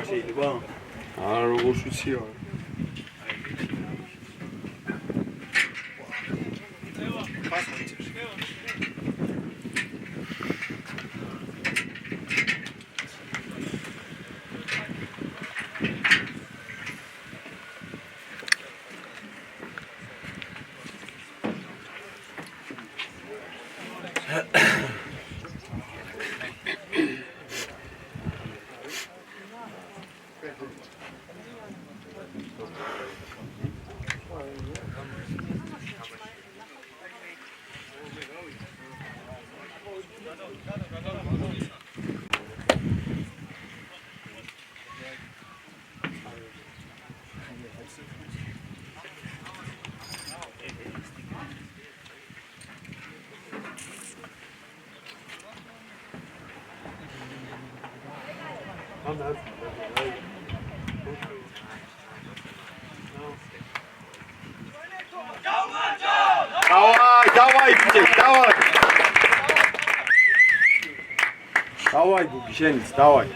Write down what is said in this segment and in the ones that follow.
შეიძლება? არა, როგორც ვიცი არა. Давай, птиц, давай. Давай, Губишенец, давай.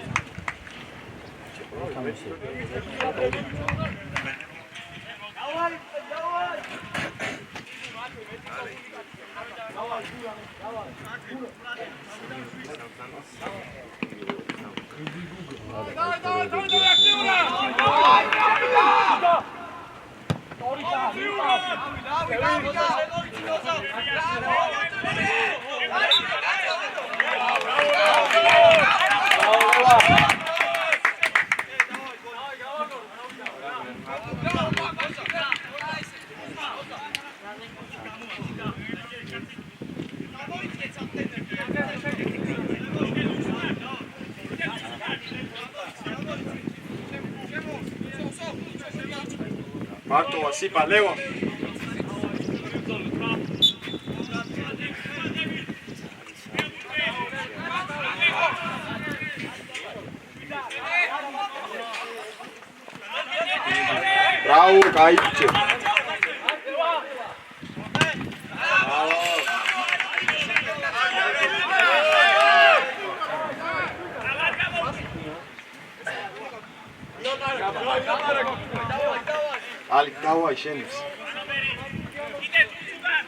Marto, así, paleo. Bravo, Caiche. Alik, давай, Шенец.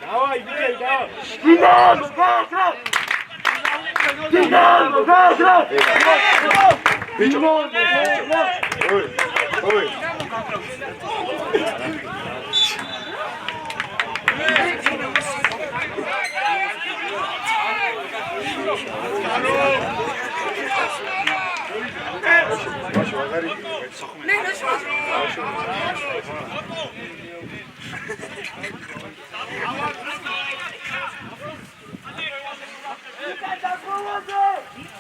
Давай, бей, давай. Ой, ой.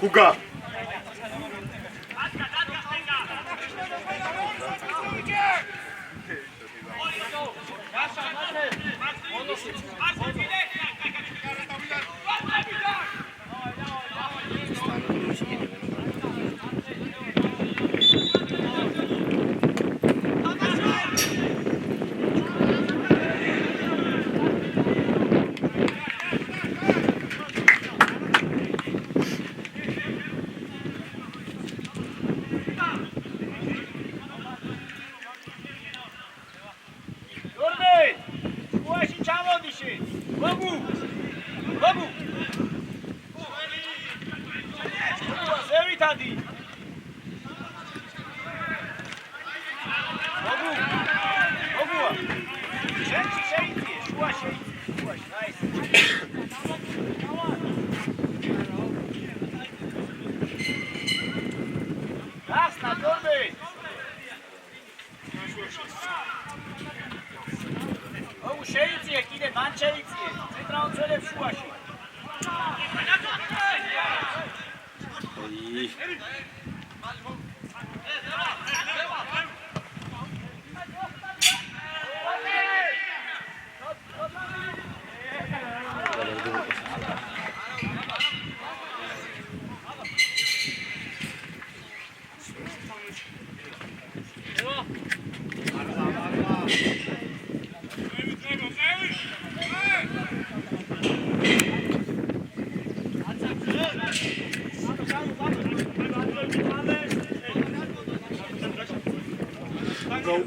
Куга.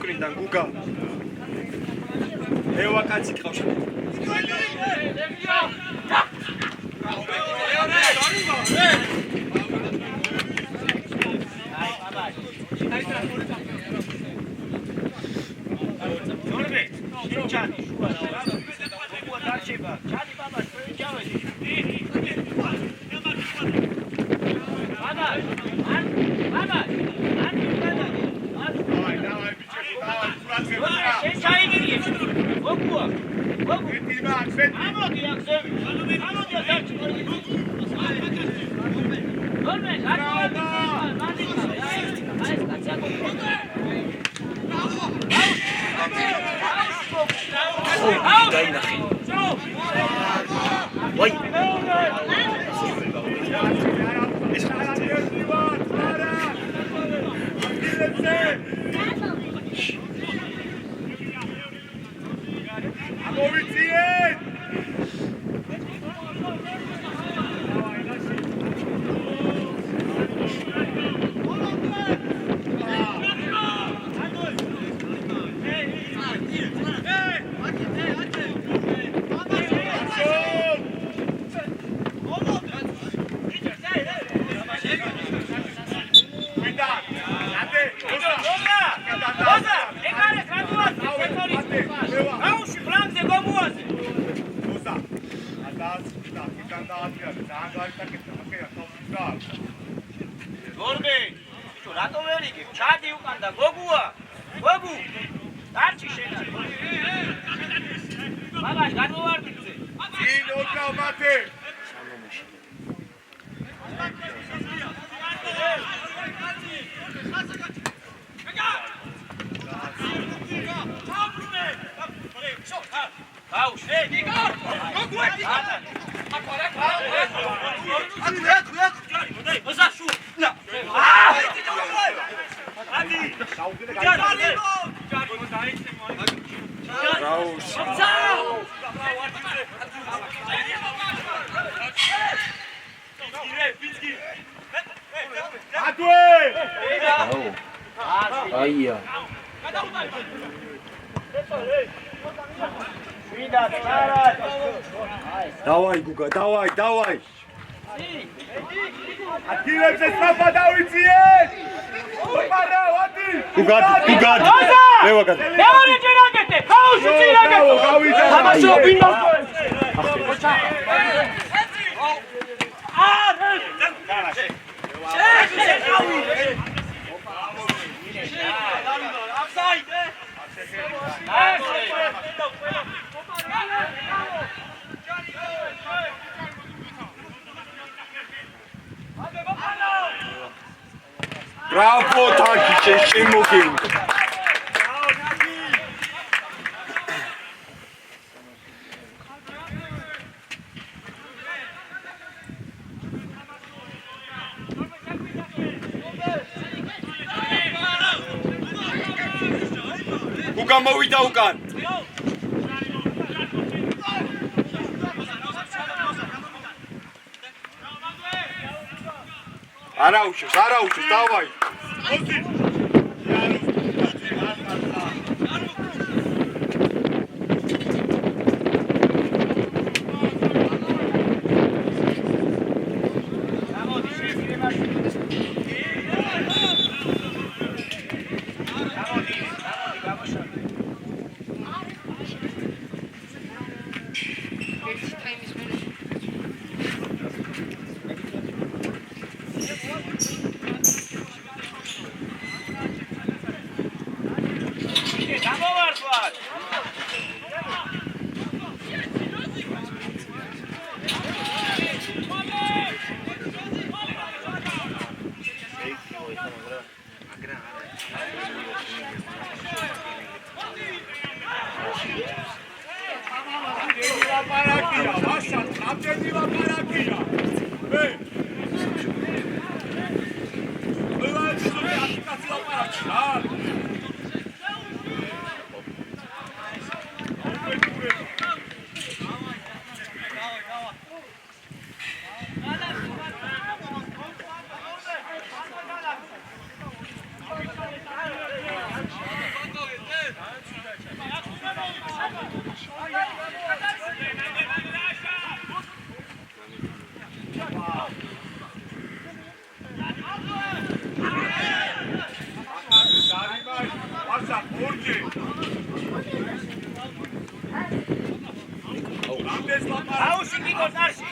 უკრინდან გუგა. ევა კაცი ყავს. Давай, Гуга, давай, давай. Отделимся, Сафа, Давидиен! Гуга, Гуга. Лево, Гуга. Лево, Ричинагете! Хаус, Ричинагете! Хамасо, Бинно! Bravo, Taki, შემოგივიდა. Გუგა მოვიდა უკან. არაუშოს, დავაი. აუში გიგო წარში.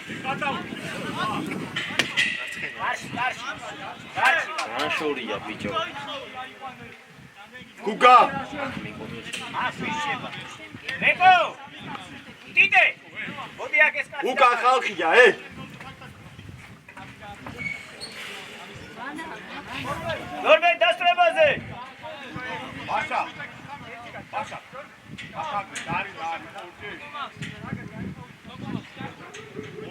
წარში. შორია ბიჭო. გუგა აფიშება. რეკო. ტიტე. მოდი აქ ეს კაცი. უკან ხალხია, ნორმე დასწრებაზე. ბაშა. დარი.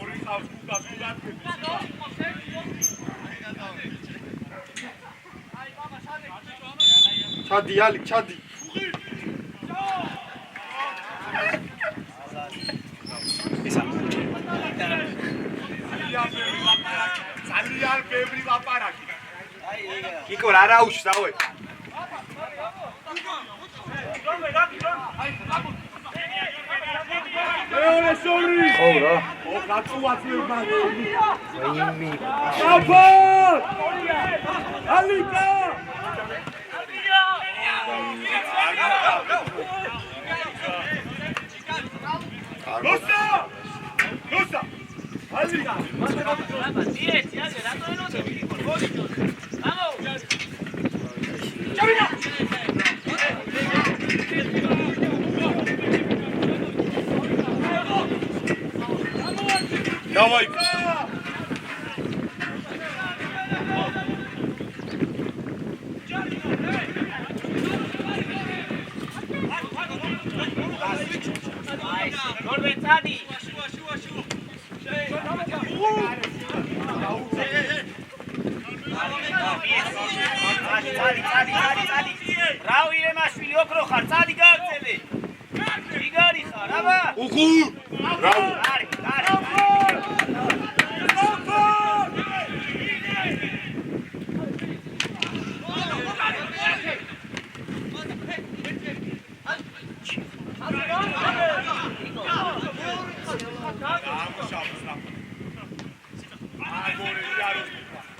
ორი ხავს გუგა ჩადი ალი, ჩადი. ძალიან ბევრი ლაპარაკი. კიკო რა რაუშს დავე. მეორე სორი. ხო რა. ო გაწუვაციო მაგ. ვაიმე. აბა! ალიკა! ნოსა! ალიკა! Давай! ნორვეცადი. რავი ემაშვილი ოქრო ხარ, წადი გააგზელე. იგარი ხარ, აბა. უხუ! რავი! არი.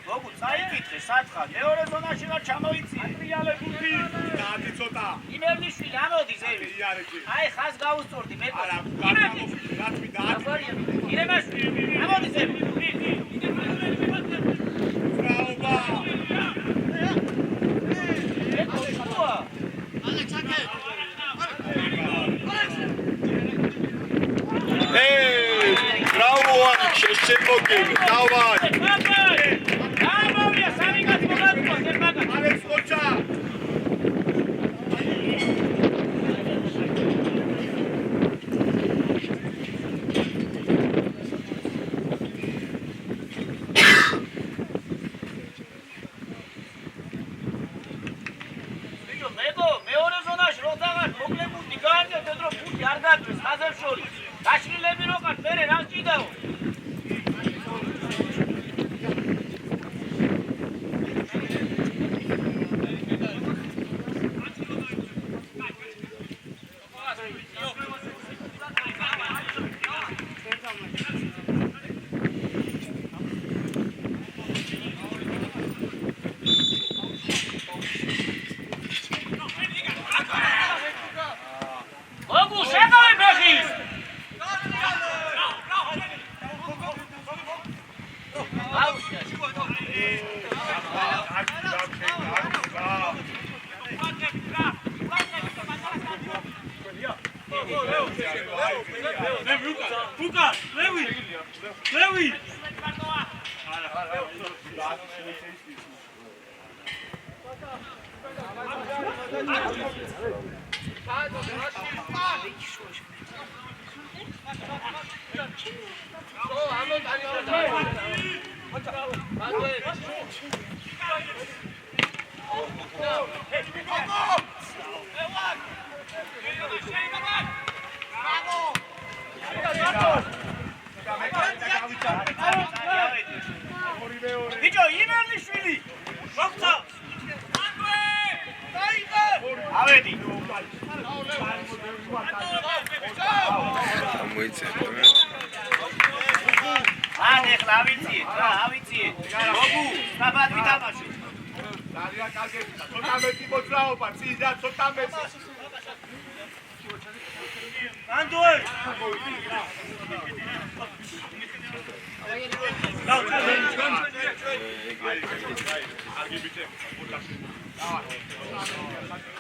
მოგუ წაიკითხე სათხარ მეორე ზონაში რა ჩამოიწიე ტრიალებული დადი ცოტა იმერლიშვილი ამოდი ზევი აი ხას გაუსწორდი მე არა გათმი დადი ირემაშვილი ამოდი ზევი რაობა Bravo, jeszcze mogę, dawaj! Alex, chodź! გაშლილები რო ხარ, მერე რა ჭიდაო? მოგუ შეგავი ფეხის! Lucas, Lewi! ბიჭო, იმერლიშვილი! მოგწა! ავედი! ეხლა ავიციეთ, მოგუ, სწრაფად ვითამაშე. ძალიან კარგია, ცოტა მეტი მოძრაობა, წინ და ცოტა მეტი. Andoi!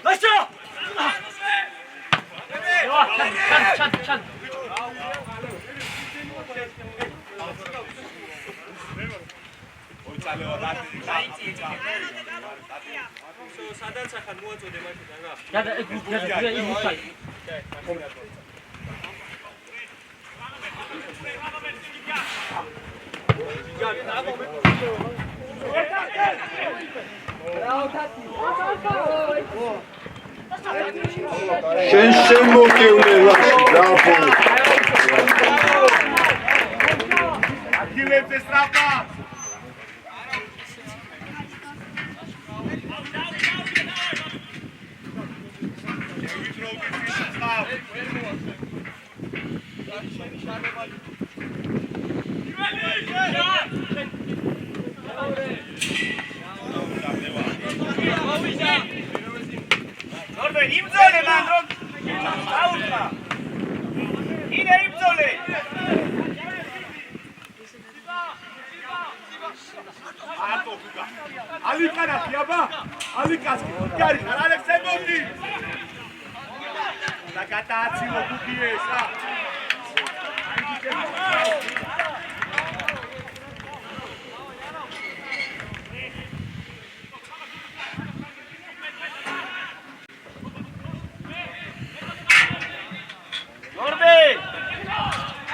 Lascia! Çat. სადაც ახლა მოაწოდე მაშინ რა. გადა ის მუსაი. შენ შემოგევნე ლაში დააბო ადგილებზე სწრაფა Norben, imzole man, Aurka. Ine imzole. ალიკანა ხიაბა ალიკას გარი ალექსემოვი და გადააცილო გუგიეს რა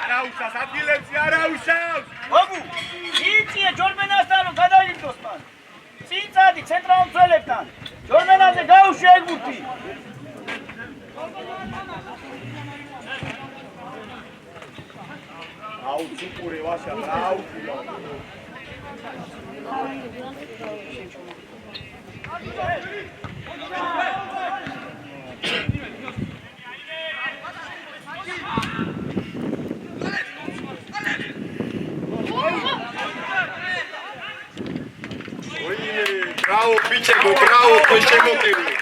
არაუშავს ადგილებზე არაუშავს Ogу, იწიე ჯორბენასთან რომ გადაიგდოს მან. წიწადი ცენტრალურ ძველებთან. ჯორბენაზე გაუშვია ეგ ბურთი. აუ ცუკური ვაშა აუ Bravo, Pichego, bravo, poi შემოგივლე.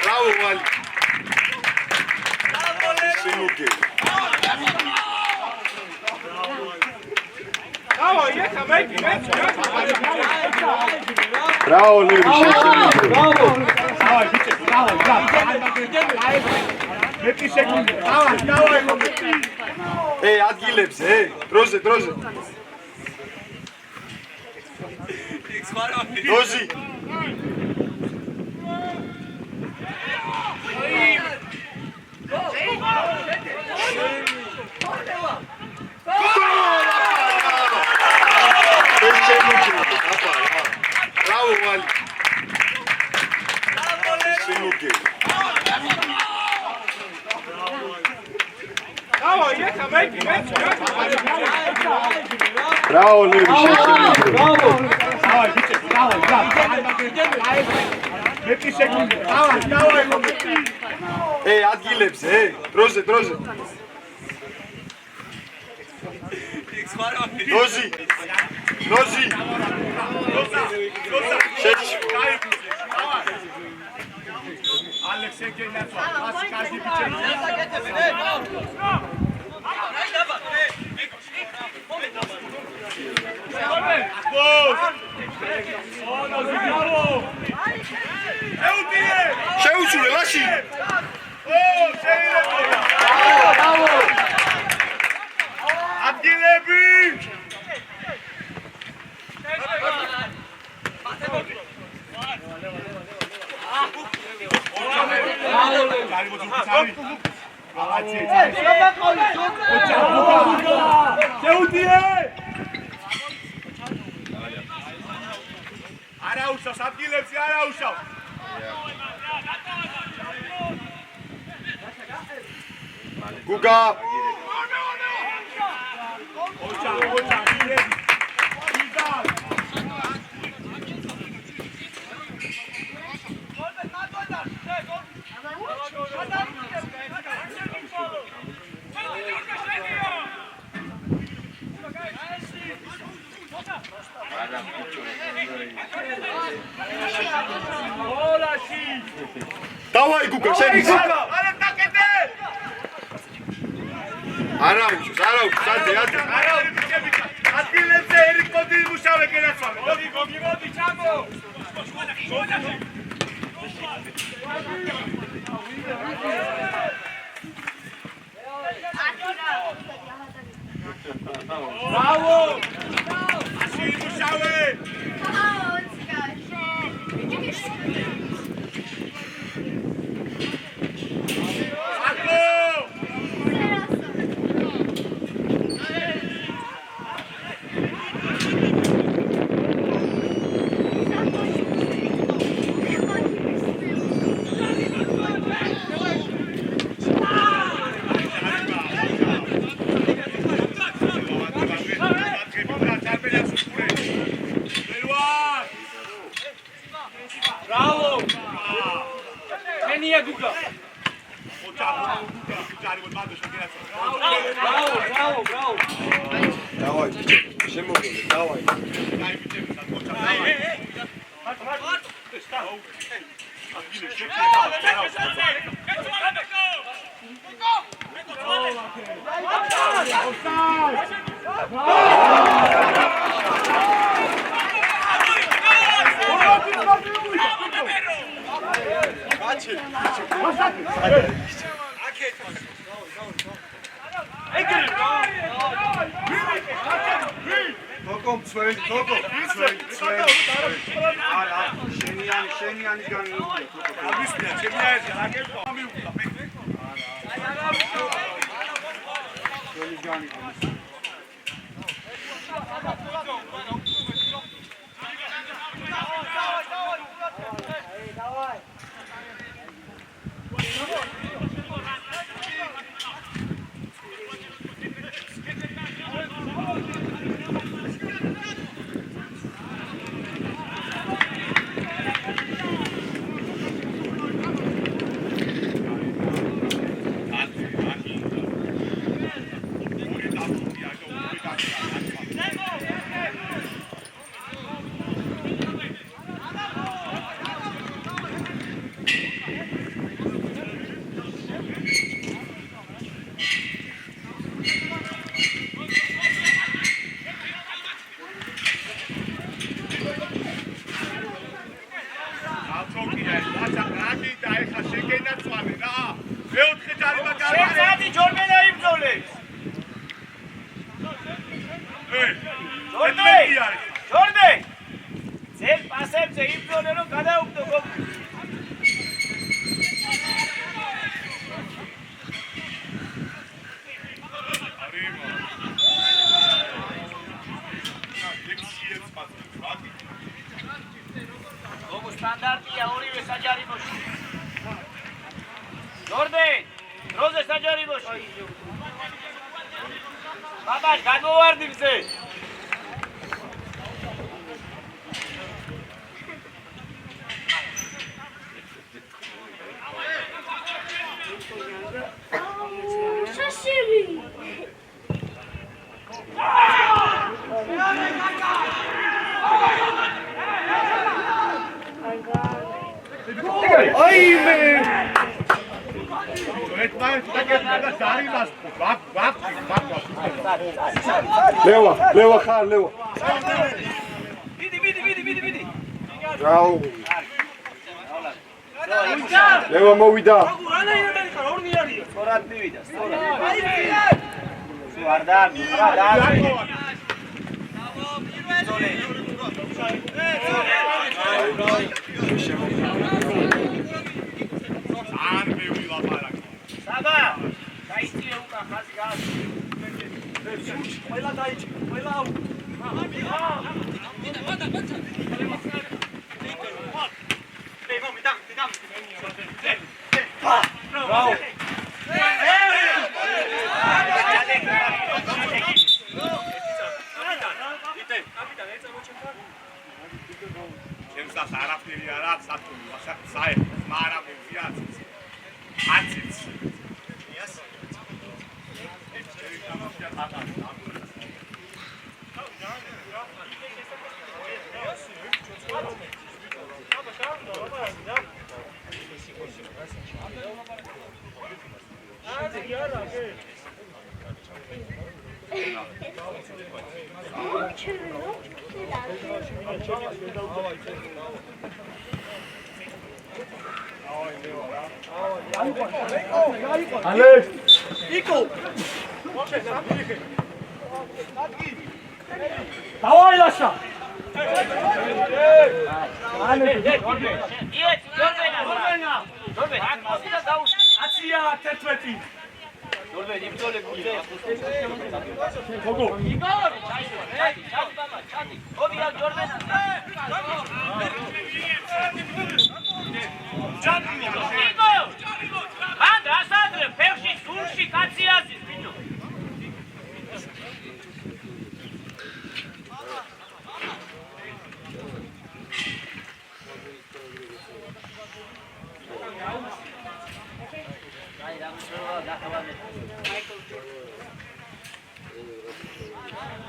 Bravo, Wally. Შემოგივლე. Bravo, Levi, შემოგივლე. Bravo, biče, bravo, მეტი სეკუნდი. დავაი, მომენტი. ადგილებზე, დროზე. Dozi. Bravo, Wally. Bravo, Levi, bravo. Davai, biče, bravo. Მეტი სეკუნდი. დავაი, მომენტი. ადგილებზე, დროზე. Dozi. შეჭი. ალექსე გენაცვა, მას კარგი ბიჭი. შეუჩულე ლაში. ადგილები. არაუშავს ადგილებზე არაუშავს გუგა Давай, Гука, შენი გუგა. არა დაკეთე. არა უშოს, ადე. არა უშები. ადგილებზე ერიკ მოდი იმუშავე გენაცვალე. მოდი, ჩამო. Bravo! Asi იმუშავე. Давай, შემოგე, давай. Kokom zwei. Ara, შენიანი განმეორდა. ამისია, ჩემიანი, აგერტო ამიუხდა. შენიანი. სტანდარტია ორივე საჯარიმოში. ჯორდენ, დროზე საჯარიმოში. ბაბაშ, გადმოვარდი მზე. შაშიმი. აიმე! ლევა ხარ, ლევა. მიდი. რაო. ლევა მოვიდა. სწორად მივიდა, სწორად. ვარდა, რა. არ მივილაპარაკო. საბა, დაიწიე უკან ხაზი გას. ყველა დაიჭი, ყველა. Давай, Лаша!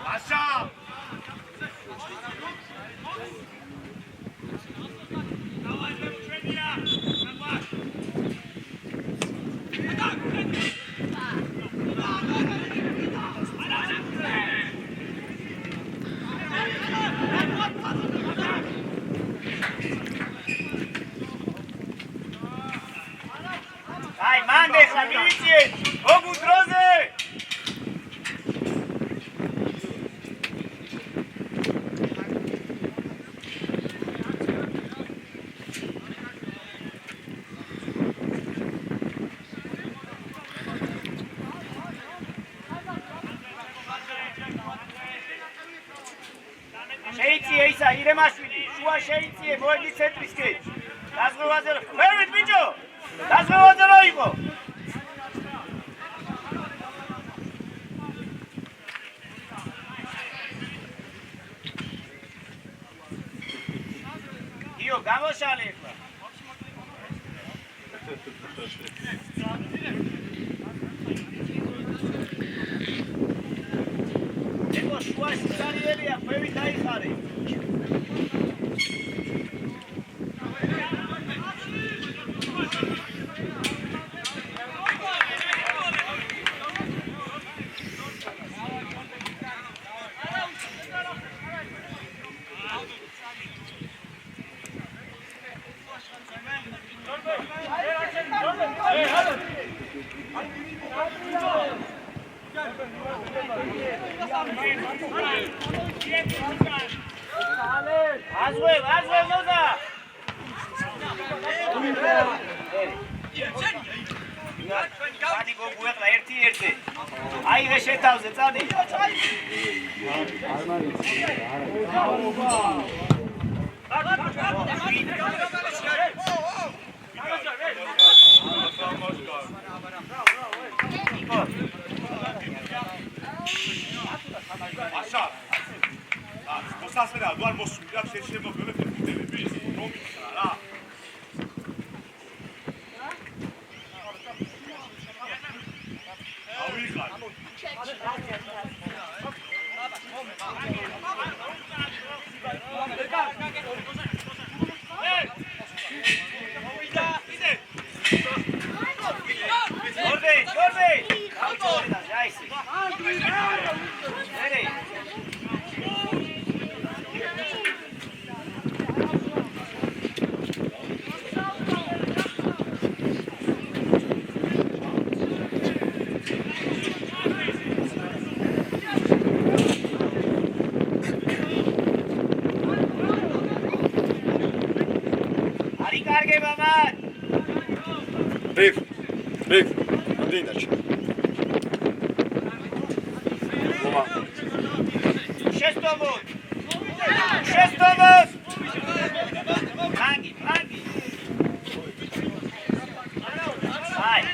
Asha! Ai, mande, Xavier! Vamos, Droze! Შეიწიე ისა, ირემაშვილი, შუა შეიწიე, მოედი ცენტრისკენ. დაზღვევაზე რო, ვერვით ბიჭო! დაზღვევაზე რო იყო. იო, გამოშალე ახლა. ეხლა შუაში წარიელია, ქვევი დაიხარე. აზღვევ, ნოზა! წადი გოგო ეხლა ერთი. აიღე შეთავზე, წადი. Asha! მოსასწრა, დუარ მოსვიდა, შეიძლება გველები რომ იქნა რა. ავიღარ. Big, Dinac. Шестовод! Манги!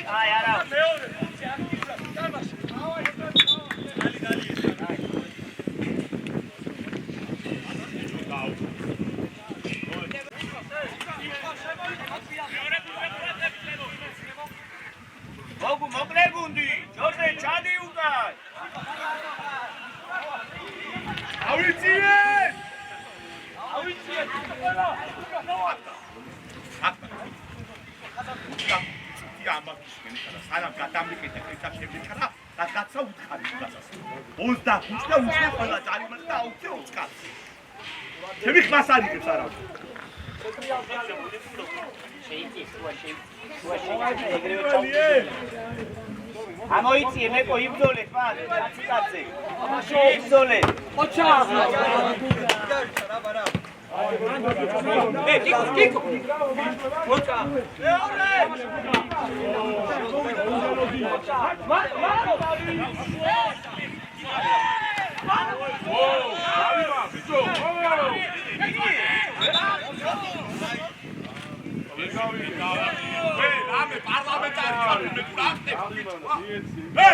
Ай, арау! ამბავს მენიხარა სანამ გადამიკეთე ხეთა შემეჩარა რაღაცა უთხარი გასას 25 და უშნა ყველა ძალიმად და აუცე უცხად ჩემი ხმას არიგებს არა ამოიწიე მეკო იბრძოლეთ მან კაცი იბრძოლე კიკო მოჭა რამე პარლამენტარი ხარ მე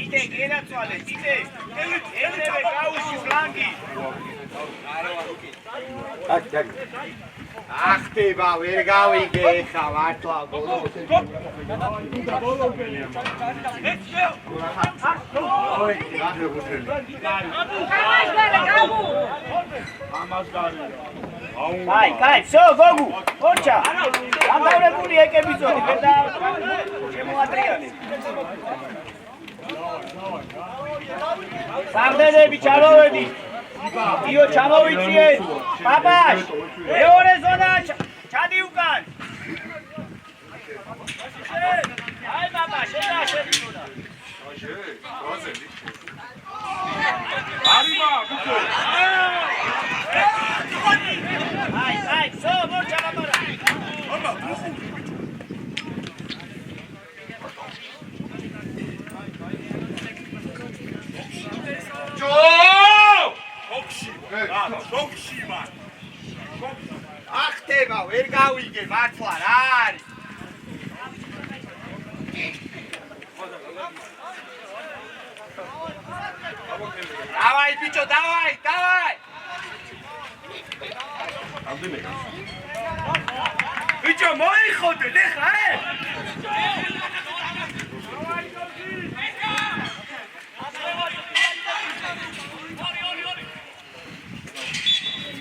იდე გენაცვალე იდე ელევე გაუში ფლანგი ახტება ვერ გავიგე ხა მართლა კაი, всё, გოგუ, ორჩა. დამთავრებული ეკეპიზოდი, მე და შემოატრიალე. სარდენები ჩამოვედი. იო ჩამოვიწიე. პაპაშ, მეორე ზონა ჩადი უკან. აი პაპა, შედი ზონა. არიმა ბიჭო აი, всё, მორჩა პაპარა. აბა შოქში მან ახტება ვერ გავიგე მართლა რა არის დავაი ბიჭო დავაი ბიჭო მოიხოდე ხა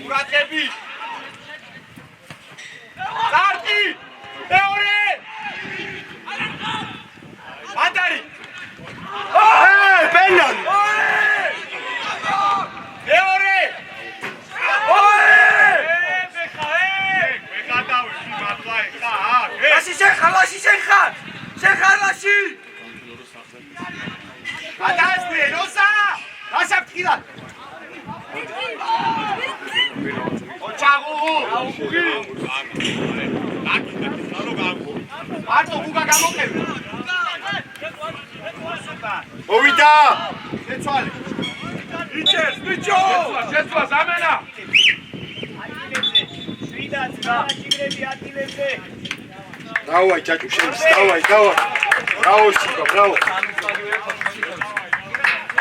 ურატები კარტი მეორე მანდარი ბენანი მეორე მე გადავედი მართლა ხა ლაში შეხარლაში ადასტე როსა რასა ფიქრა ოჩაგუ მარტო გუგა გამოკები მოვიდა შეცვალე იჩეს ბიჭო შეცვა ზამენა შვიდაც გააჭირები ადგილებზე. დავაი ჯაჭუ შენს დავაი ბრავო სიკო ბრავო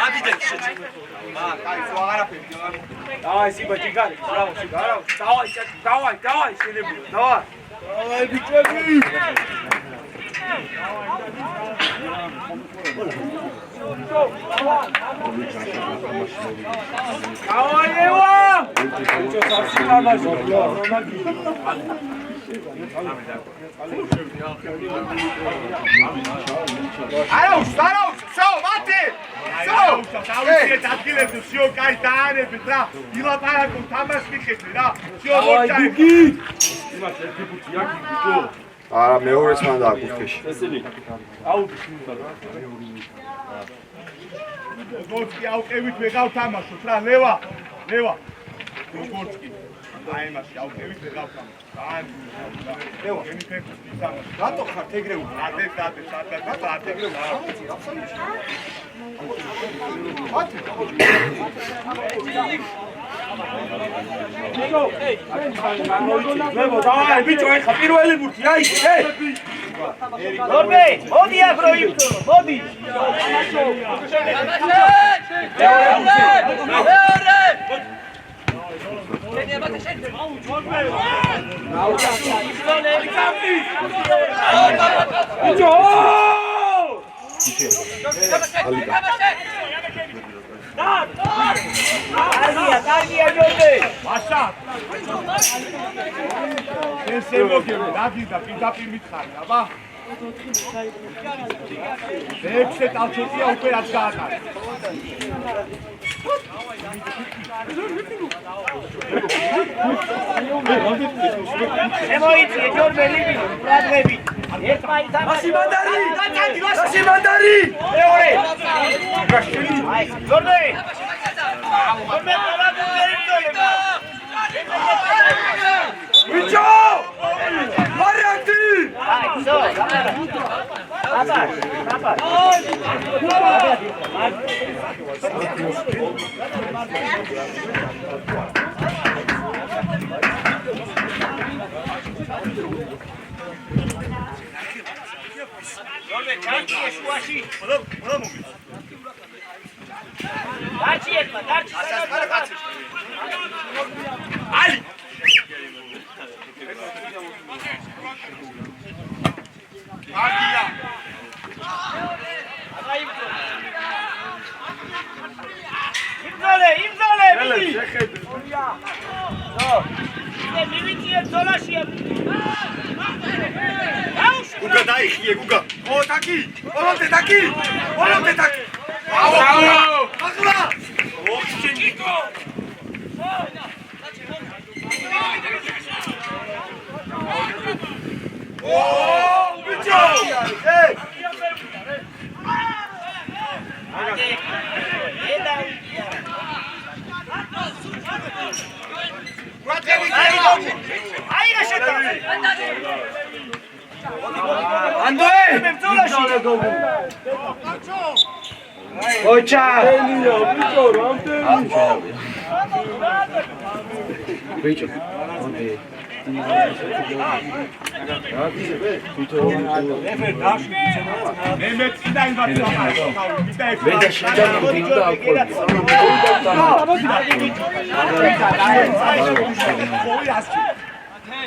ადიდე შეჭი კაი ხო აღარაფერი დავაი სიბა ჯიგარი ბრავო სიგარა დავაი ჯაჭუ დავაი შენები დავაი ბიჭები დავაიევა ბიჭო საფსიკარდაში არაუს всё მათე დავიწყეთ ადგილებზე всё კაი დაანებით რა ილაპარაკო თამაშს მიხეთე რა всё მოჭა იმას ერთი ფუჭი აქ ბიჭო არა მეორეც მან დააკურთხეში როგორც კი ავყევით ვეღავ თამაშოთ რა ლევა როგორც კი აი მასე ავყევით ვეღავ თამაშოთ ლევა გენი ფეხი თამაში რატო ხართ ეგრეულ ადეთ ეგრეულ დავაი ბიჭო ეხა პირველი ბურთი აი გორბე, მოდი აქ რო იბრძოლო, მოდი. კარგია ჯორჯე. მაშა. ეს შემოგები, რა გინდა პირდაპირ მითხარი, აბა. მეექვსე ტალჩეტია უკვე რაც გაატარა. შემოიწიე ჯორჯე ლიბი, ბრადღები. ერთმანეთთან ლაში მანდარი მეორე. აი, ჯორჯე. მე პროგრამები ბიჭო მარიაკი აი, ზო, აბა. ჯორჯე, ჩანჩიე შუაში. ყველა მომი. დარჩი ერთმა, დარჩი. ალი. კარგია. იმძოლე, მიდი. ზო, მივიწიე ზოლაშია. გუგა დაიხიე, გუგა. ო, ტაკი. ოლოდე ტაკი ახლა. ოქჩენიკო. ო, ბიჭო. ოჩა მე მეცდა იმბაცი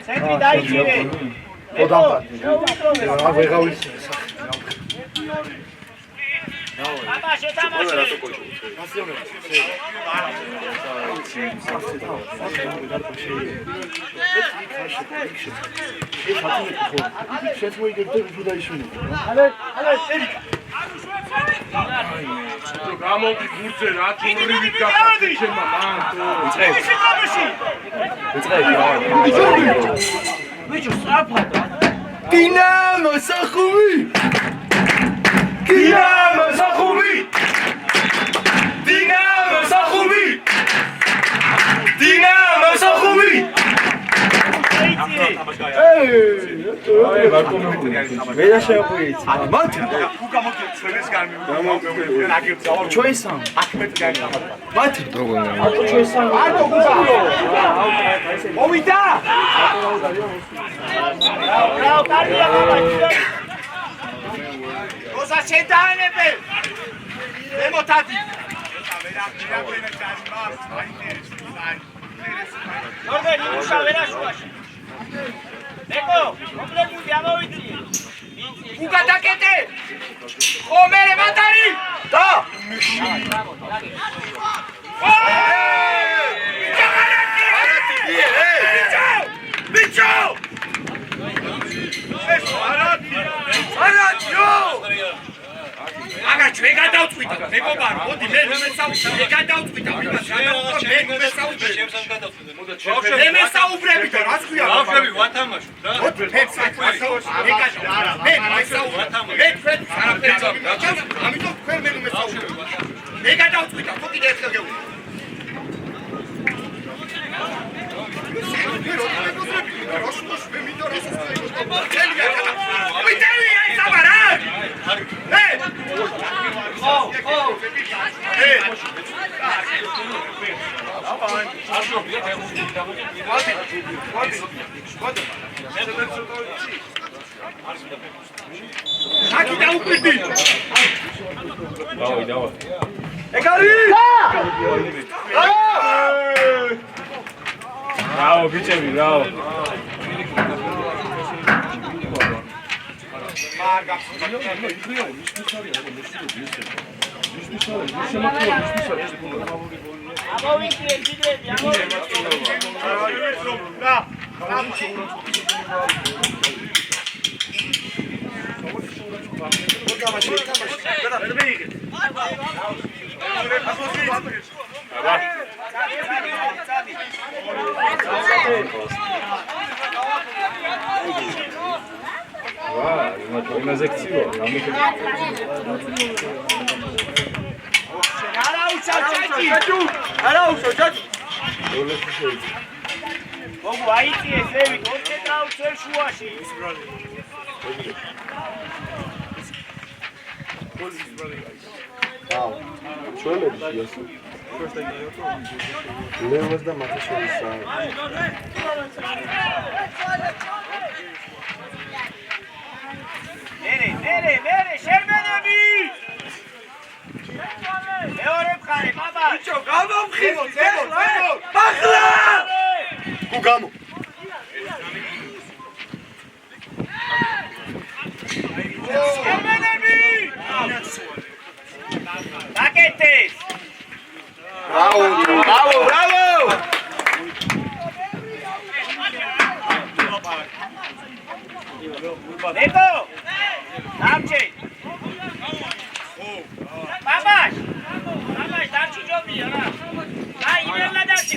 ცენტრი დაიჭირე. აბა შეთამაშე. გამოდი გურძე რა თურმივი გახდა შემა მანტო ბიჭო, სწრაფად. დინამო სახუმი დინამო სახუმი დინამო სახუმი დინამო სახუმი მე და შეყვიეთ მათ გუგა მოდი ჩვენს გამიმოვიდა ნაგებს ავარ ჩვენსა 10 მეტრი გამიმოვიდა მათ აკო ჩვენსა არტო გუგა მოვიდა. რა, კარგია ბაბა. როცა შედაანებე ემოთადი ჯორჯე, ნიმუშა ვერა შუაში. ეკო, კომპლექტი ამოვიწიე. გუგა დაკეტე ხომერე მანდარი და ბიჭო ეს არათიო აგა ჩვენ გადავწყვიტა მეგობარო მოდი მე მესაუბრე გადავწყვიტა ვიღაც მე მესაუბრე მე მესაუბრები და რა ქვია ბავშვები ვათამაშოთ რა მოდი ფექს არა მე მესაუბრე მე თქვენ არაფერს ამიტომ თქვენ მე მესაუბრე მე გადავწყვიტა თუ კიდე ერთხელ გეუბნები Bravo, bicevi, bravo. ამოვიქცე ძიდრები, იმაზე ქცივა, არა უშო ჯაჭუ მოგო აიწიე ზევი, ორკე დაუწევ შუაში. ლევას და მათი შორისა. მერე, შერბენები! მეორე მხარე, ბაბა! ბიჭო, გამომხიზეთ ახლა! ახლა! Ku გამო. შერბენები! დაკეთეს! Bravo! ნეტო! დამჭე! ბაბაშ, დამჭი ჯობია რა. აი, იმერლა დამჭი.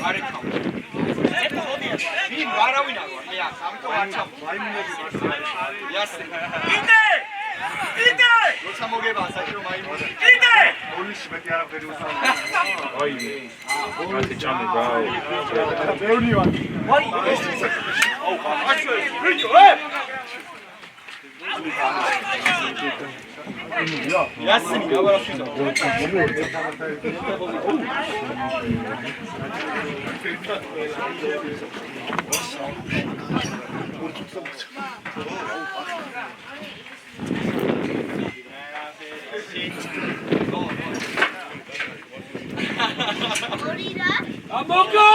ნეტო, მოდია. ვინ არავინ აღარ, მე აქ, ამიტომ არ ჩამო. მაიმუნები იასე. იდე! როცა მოგება საჭირო მაიმუნები. იდე! Polish მეტი არაფერი უსწავლო. აიმე. მათი ჭამე ბაო. ბევრი ვარ. ვაი, აუ, ბაჭო, ბიჭო, იასენი გაბარაფინა. ამოგო!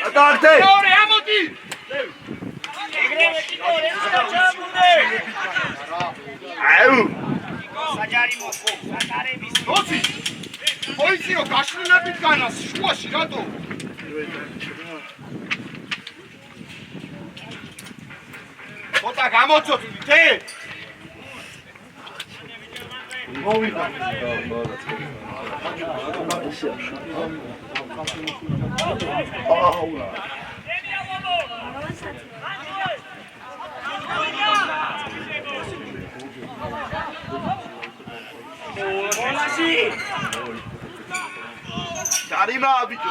Ატარტე! ორი ამოდი! ეგრევე კიდე ჩამუნე. აუ! საჯარი მოხო, საკარების. როცი! პოლიციო გაშლილებით განას შუაში რატო? ხოთა გამოცოთ თე! Darima bicho.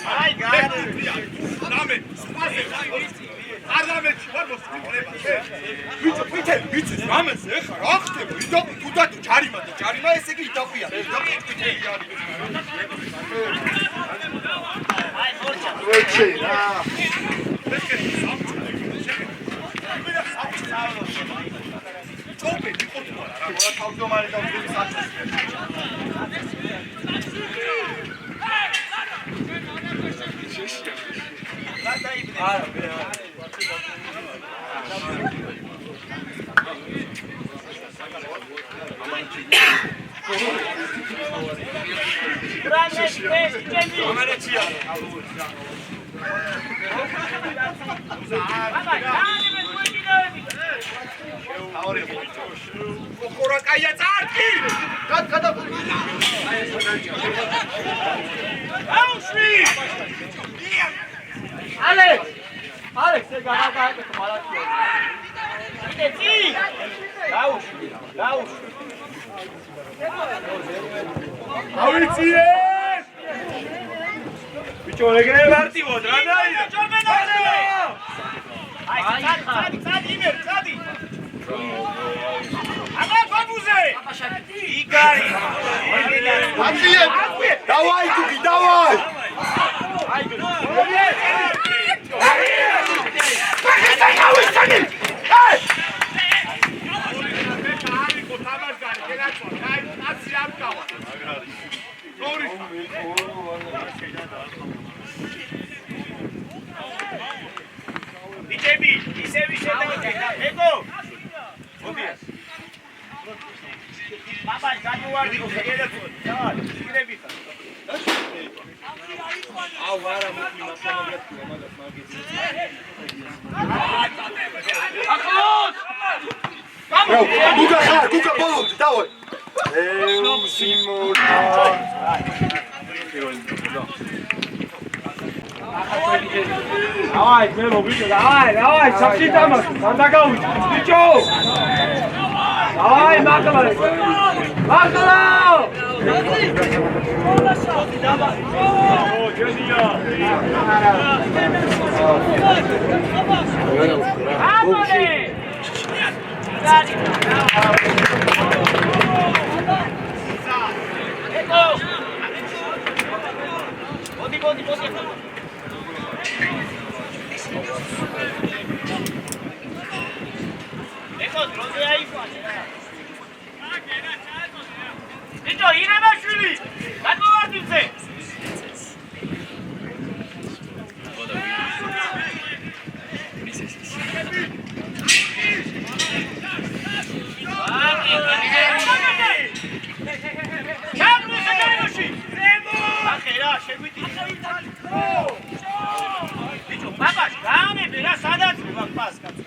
აი, გარი. რამე, სპაზე პარლამენტში ვარ მოსწრება. ვიცი, რამეს ეხა რა ხდება? იდო თუდატო ჯარიმა ესე იგი იდაყია. აი, ხორჭა. Როჩი რა. წობე იყო რა, რა თავმჯდომარე და უძების აწესებს. ხორა კაია წარკი! ალექს, ეგ გადაგაკეთე მალაკია. იდეცი! დაუშვი. ავიციე! ბიჭო, ეგრევე მარტივად რა დაიდა? აი, წადი, აბა ბაბუზე! იგარი! Აციე! დავაი თუკი, დავაი! ისევ შედავდი და მეგო. მოდი. Papa, gaduari, შეიძლება. დავარ, იგრები ხარ. აუ, არა, მოკლი მასალა გეთქვა, მაგას მაგის. ახლოს! გუგა ხარ, გუგა ბოლომდე, დავაი. სიმონა. Давай, Мело, бычо, давай, шапши тамаш, сандагауч, бычо. Давай, Макалай. Макалай! О, ջենია. Აბონე! მოდი. ეკო დროზე აიყვანე რა. ბიჭო, ირემაშვილი, გადმოვარდივზე. ბიჭო, პაპაშ, გაანები რა, სადაც ვარ პას კაცო.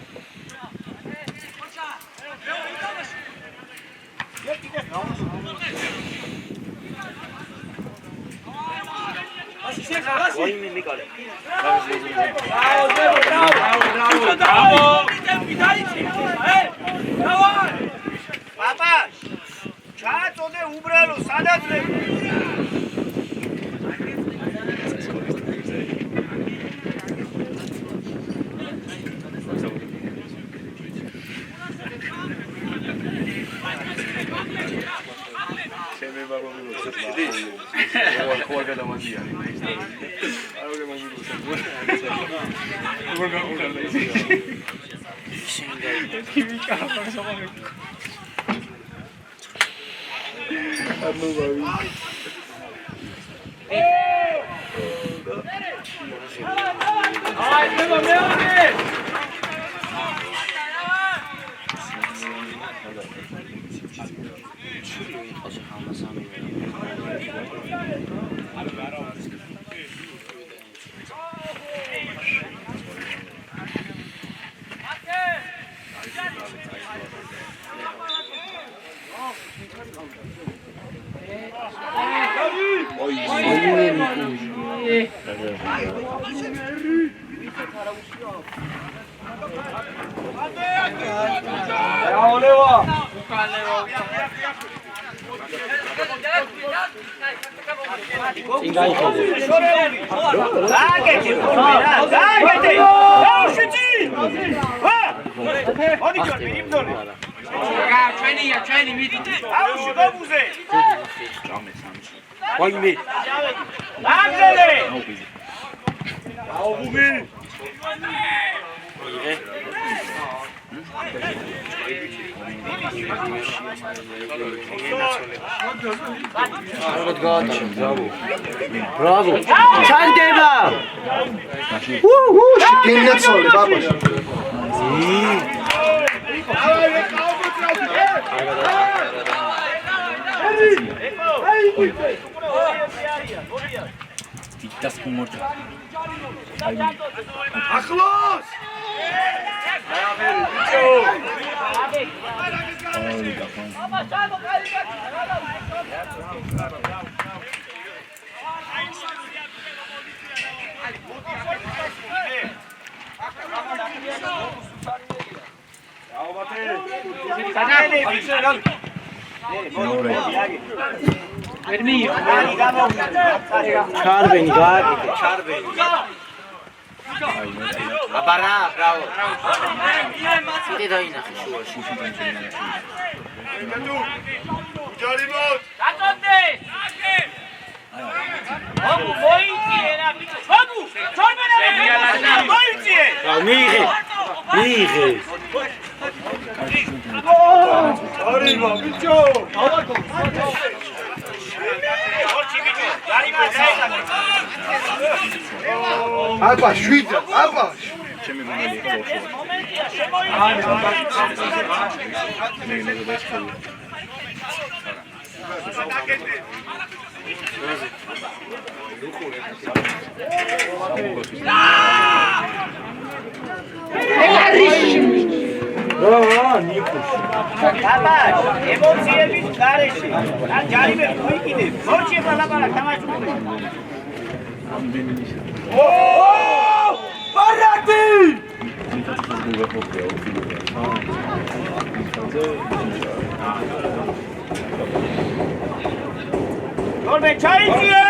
პაპაშ, ჩაწოდე უბრალო, სადაც ვარ. Bravo! Çandema! გენაცვალე ბაბაშ. ახლოს! Charveni, Charveni. Abara, bravo. Ide დაინახე შუაში. ჯარიმოთ! დაწონდე! აბუ მოიწიე რა ბიჭო. აბუ, ჩორმენა მოიწიე. მიიღე. არიმა ბიჭო! აბა შვიდა, აბა ჩემი გონელი იყო ეს ბავშვი. მომენტია შემოიღო. მე დაიწყო. Babaj, ემოციების გარეშე. ან ჯარიმე მოიკიდე. მორჩი ბალაბალა თამაშობენ. ბარათი! გოლმე ჩაიწიე!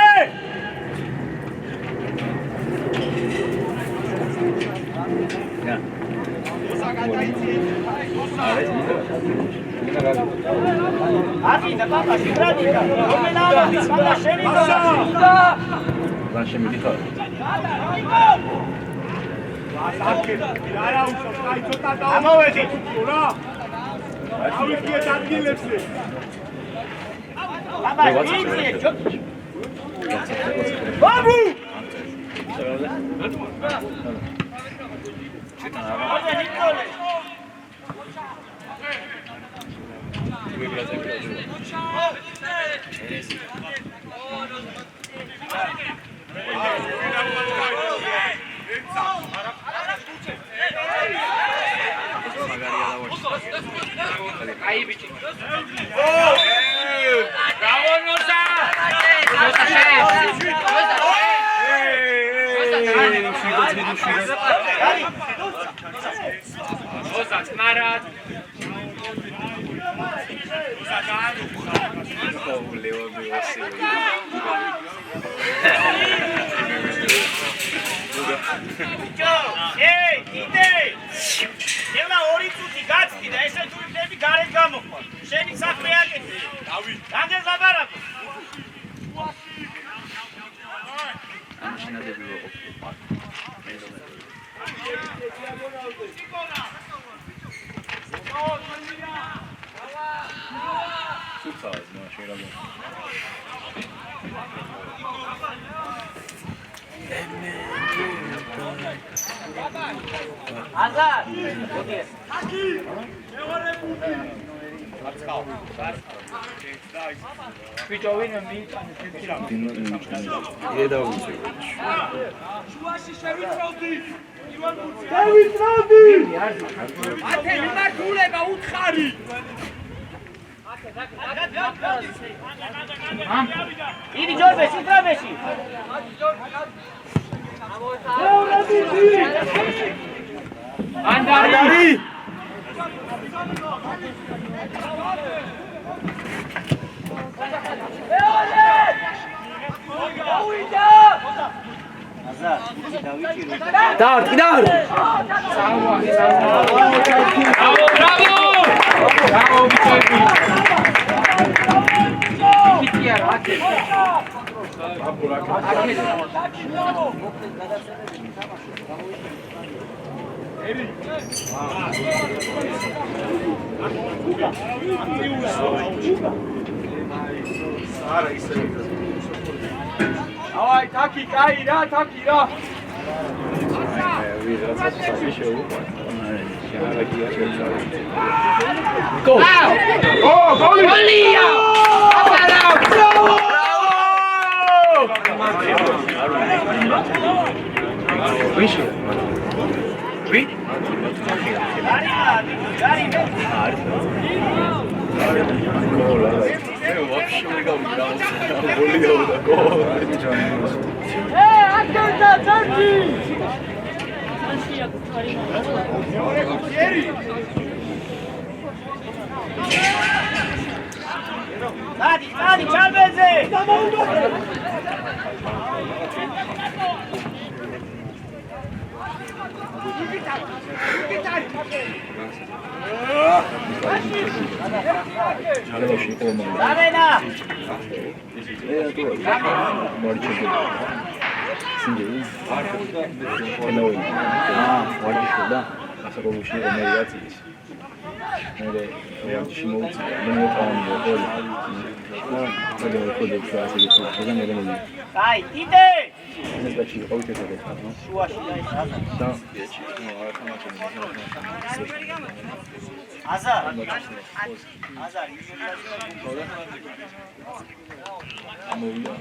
აკი და პაპა შეგრადიკა. გოლმე ნამა, პაპა შენიდა. ლან შემიდიხარ. არა უშო, აი ცოტა და ამოვედი. რა? ავიქიეთ ადგილებზე. პაპა იძიე, ბაბუ! ოდე ნიკოლე. აი ბიჭი. ბრავო ნოზა! ნოზა წნარად. ბიჭო, ეი, იდე! ელა ორი წუთი გაცდი და ესე თუ ვიდები გარეთ გამოხვალ. შენი საქმე აკეთე. დავი. რამდენ ლაბარაკო? შენადები ვიყო. სუფთავად, მაშინ რა მო. აზარ. ბიჭო ვინმე მიიტანე თეთრა. ედავიცე. შუაში შევიწროვდი. დავიწროვდი! ათე მიმართულება უთხარი. იდი ჯორბე, სიტრაბეში. ანდარი. დავარ, კიდარ. ბრავო! ბრავო ბიჭები. ბიჭია აკე. არა ისე. აი, თაკი, კაი რა, თაკი რა. Go! Oh, golია! აბარა! Bravo! ვიში? ვი? вообще не говорил. Болел такого. აკეთდა ძარჯი! დადი, ჩარბეზე! 잘해보시 꼬마. 라베나! 신기해. 해놓은. 와리쇼다. 아사고부시 오메리아티스. 근데 그냥 심오지. 너무 좋아하는 거 거의. 저기 어디 가서 이렇게 가장 내려오는. 아이, 이대! ეს ბაჩი იყო ვიქეზე ხო? შუაში და ის აზარ. და ეჩი, ნუ არა თამაშობ. აზარ. მოვიდა.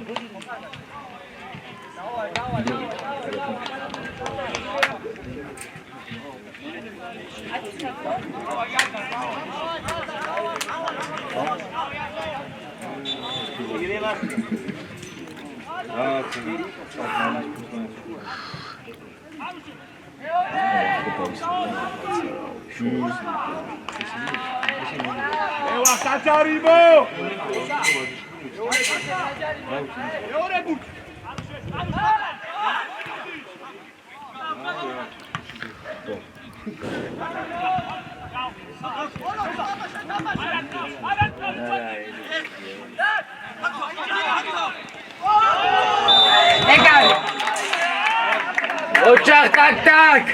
ევა საჯარიმო! მეორე ბურთი. ოჩახ ტაკ ტაკ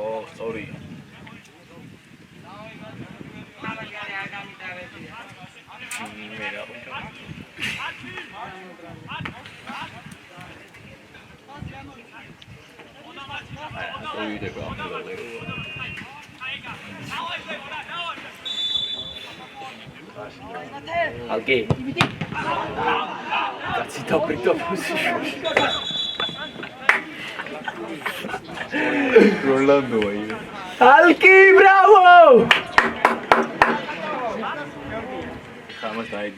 Oh, sorry. Okay. Cazzi toprito position. Rolando aí. Alki, bravo! Calma, tá aí.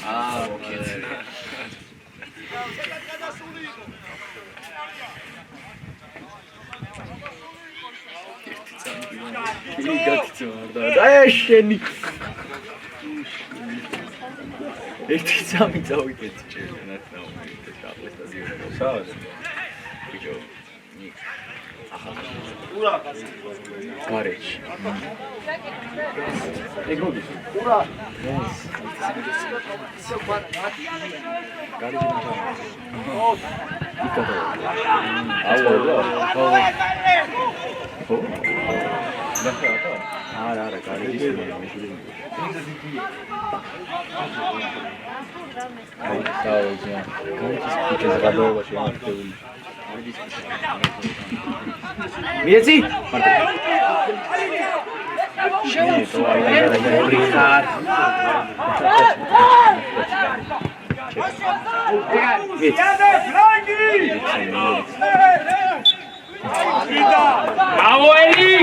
Ah, okay. Აი შენი. ერთი სამი წავიკეთ ჩემს ნახავ მე შაპლეს და ზიო. Sabe? ბიჭო. ურა. გარეჩი. ეგ როდის? ურა. გარეჯი ნახავ. ხო? ნახავ. არა, გარეჯი მეშვიდე. აი, საუზია. გარეჯის ფიქრზე გადაობაში ამართებული. მიეცი? Brihar. Bravo, Eli!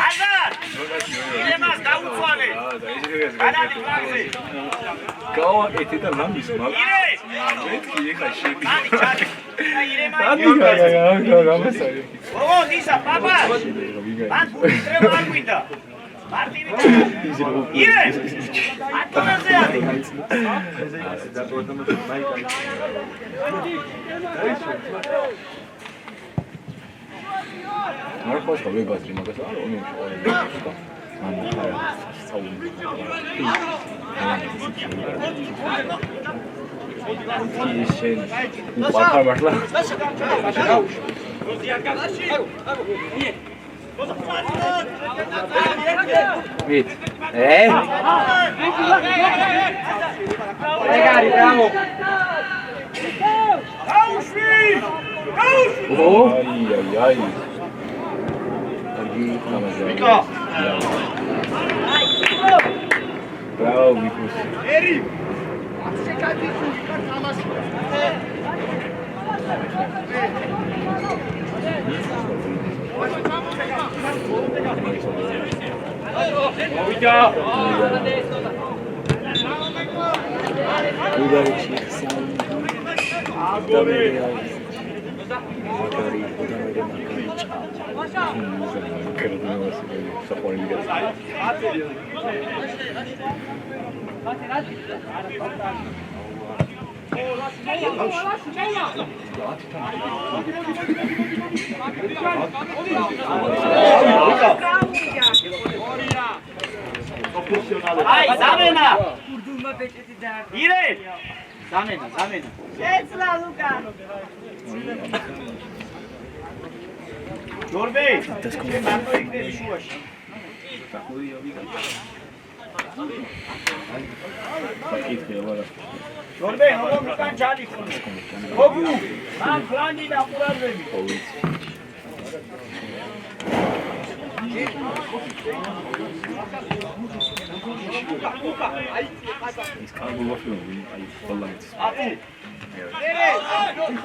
აზარ! იმას დაუცვალე. გავაკეთე და ლამის მაგ. მეთქი ეხა შენი. გამასარი. ო, დისა, პაპა. მან ფუტრე არ გვინდა. მარტივი. ირე! ატონაზე არის. არ ხოს გავიგაზრი მაგას არ უნდა ვით ეგარი ბრავო აი კარგი თამაში ვიკა ბრავო ვიკოს ერი შეკადიში ვიკა თამაში მოვიდა უდარიში აგორე აი ზამენა ირე ზამენა შეცლა ლუკა ჯორბე მარტო იქნები შუაში ჯორბე როგორ უკან ჩალი ხონე გოგუ მან ფლანგი და ყურადღები ის კარგულაში აი ბოლომიც აპუ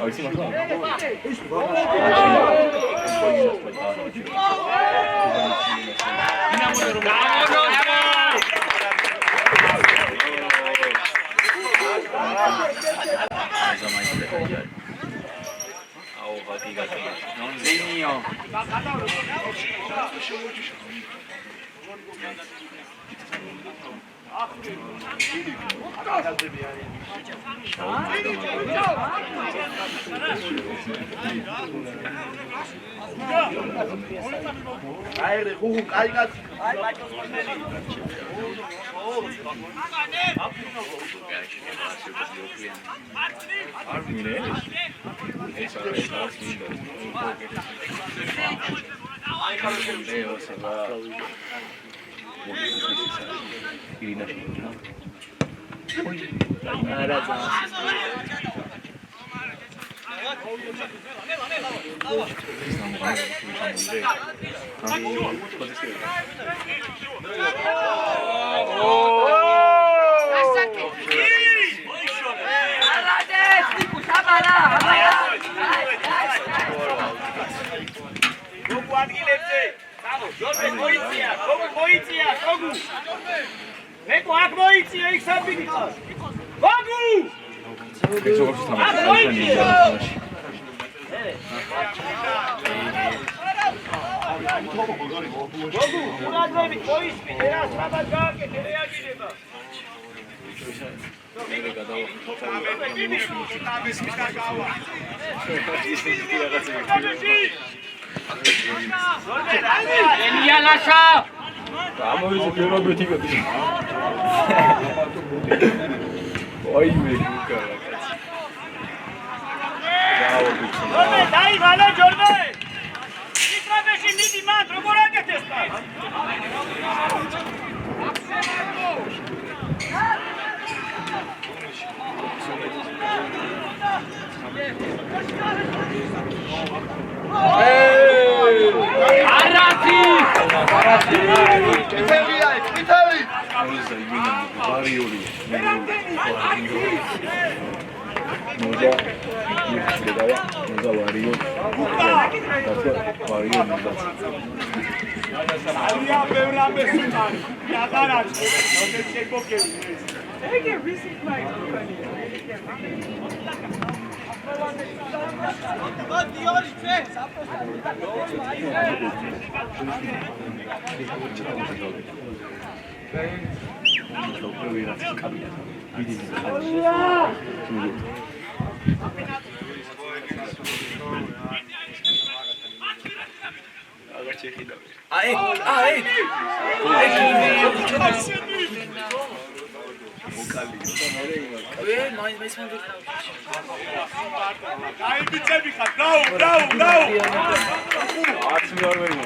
აი სიმართლე აი რე ხუ კაი კაცი აი ბაჭოს მოსდენი არ მინე ეს არის აი კარგია ესება ირინაში არა გოგუ ადგილებზე წამო ჯორბე მოიწია გოგუ მეკო აქ მოიწია იქ საფინი ყავს გოგუ ეს როგორც თამაში გოგუ ყურადღებით მოისმი ერას რაბად გააკეთე რეაგირება ელიანაშა ამოვიდე პირობითი გები ой მე გუკარა ჯორბე დაიღალა ჯორბე ისტრაბეში მიდი მან როგორ აკეთეს და არათი კითელია კითელი ამისა იგინა ვარიული მოდა იქნება მოდა ვარიო ვარიო მოდა ალია ბევრამე სიტარი ნაგარაჩ რომელიც შეგოგები ეგე ვისი მაიქონია აი ბიჭები ხარ ბრავო არ ვერგო.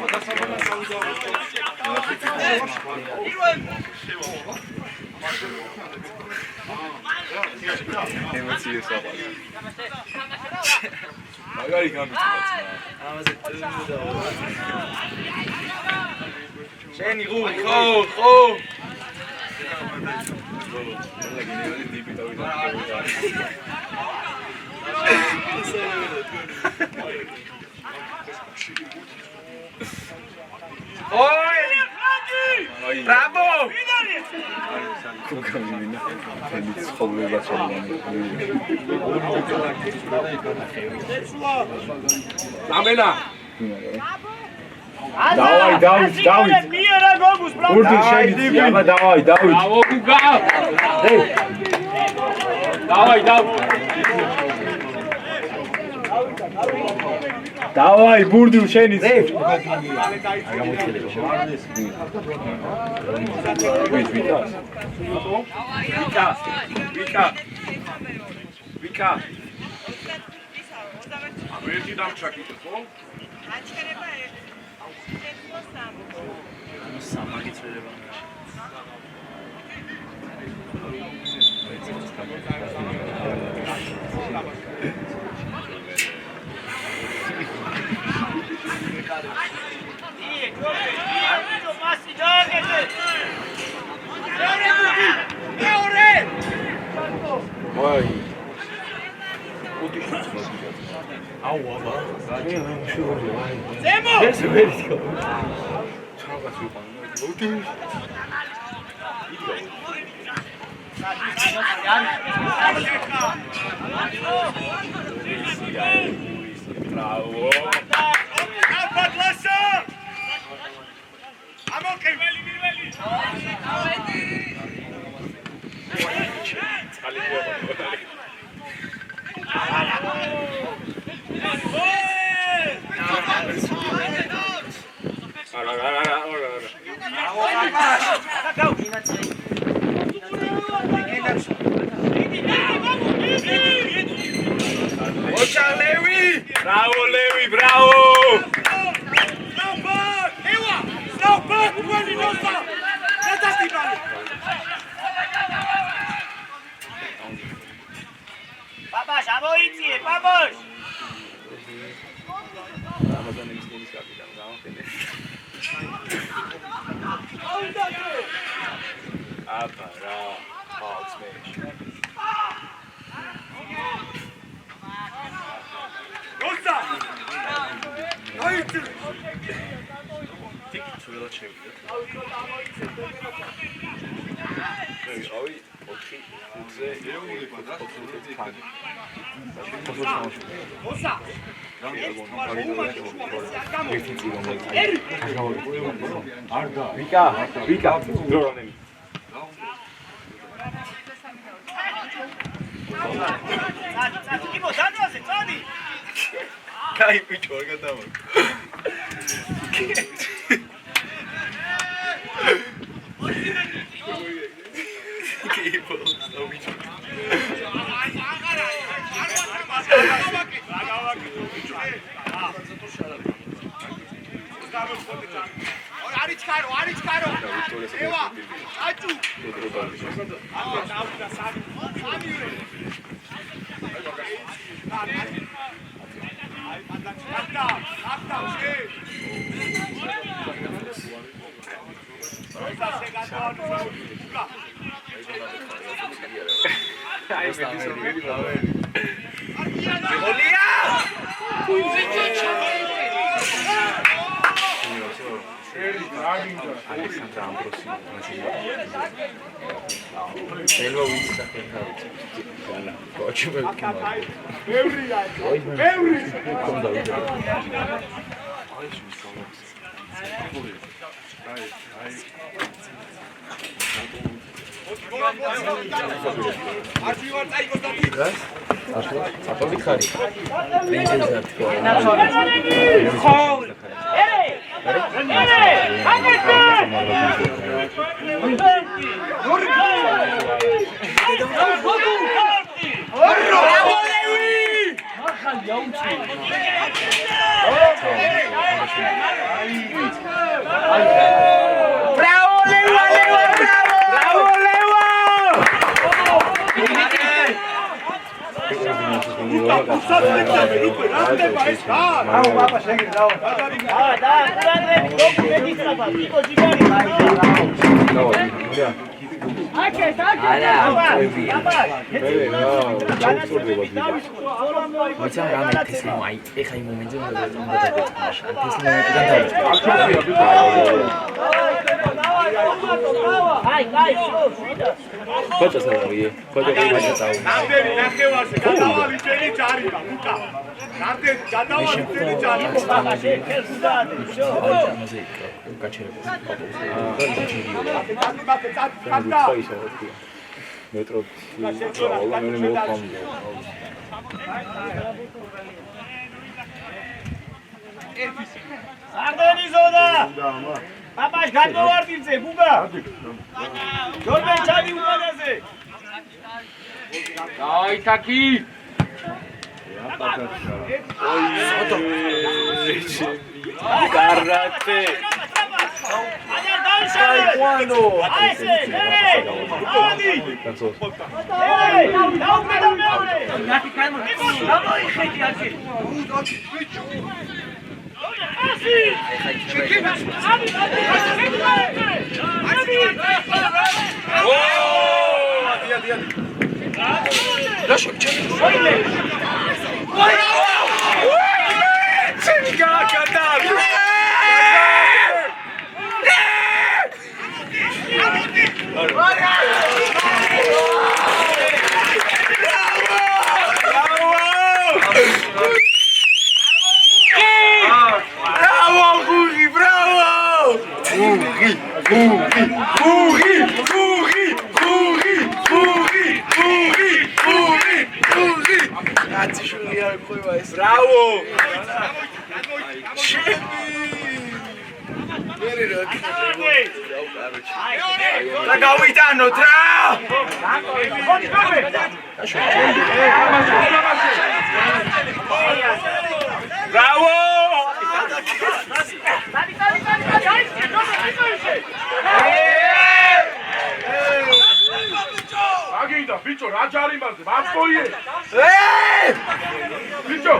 ემოციებს აყვა. მაგარი გამიწვაც. ამაზე შენი გული ხო. Oi! Bravo! Kukamina. Feliz xoblება ჩავანი. Amena. Давай, Давид. Мира гогус, брат. Урди შენი. აბა давай, Давид. Bravo, Kuka. Давай. Давай, бурდი შენი. Vika. Ამერტი დამჩაკით ხო? აჩქერება ერთი. შეხო სამი. სამაგიც ვერება. Ой. აუ აბა. ზემო! ეს ვერითო. Bravo. Apatlasha. Amokay veli mirveli. Ocha Levi! Bravo Levi, bravo! Papaș, avoiție, papaș! აბა რა. ხალხს მეში. Rosa! Haydi! Tiki ცულა შევიდეთ. აი, 4-5-ზე ერეულება და 4-5. Rosa! ვიკა, დრო რამენი. Წადი, იმო, დადვაზე, წადი! კაი ბიჭო, არ გადავა. Arichkaro! Eva! Achu! ალექსანდრა ამბროსი ელო ვიცი საკეთავით განა კოჩი მეკიმა Evrija! Evri! კონდა ვიდე Bravo, Lewa, Lewa, bravo! Bravo, Lewa! რამდენი ნახევარზე გადავალი ჯერი ჯარიმა, ლუკა. რამდენი გადავალი ჯერი ჯარიმა. მეტრო მე ანდენი ზონა პაპაშ გადმოვარდიძე გუგა ჯორბენ ჩადი უკანაზე Dai, Taki! Karate. Taekwondo. Bravo! Gauitano, tra! Bravo! აგინდა ბიჭო რა ჯარიმაზე მარტოიე ბიჭო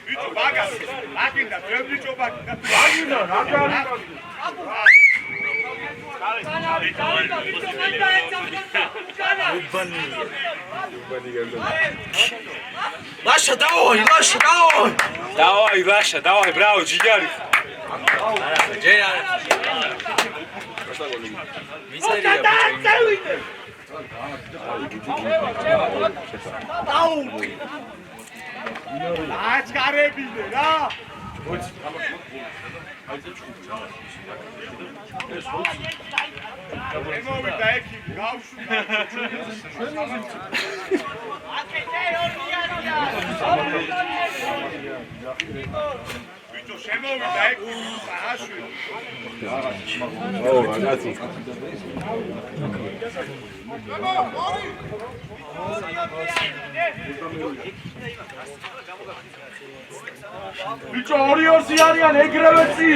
ბიჭო ბაგასი აგინდა ბიჭო აგინდა რა ჯარიმაზე Lascia, давай, lascia, давай! Давай, lascia, давай, bravo, Gigliari! აჩქარებინე რა ემოვიდა ეკი გავშუნა ბიჭო შემოვიდა ეკი აშვი ო რაგაცი ბიჭო ორი არიან ეგრევეცი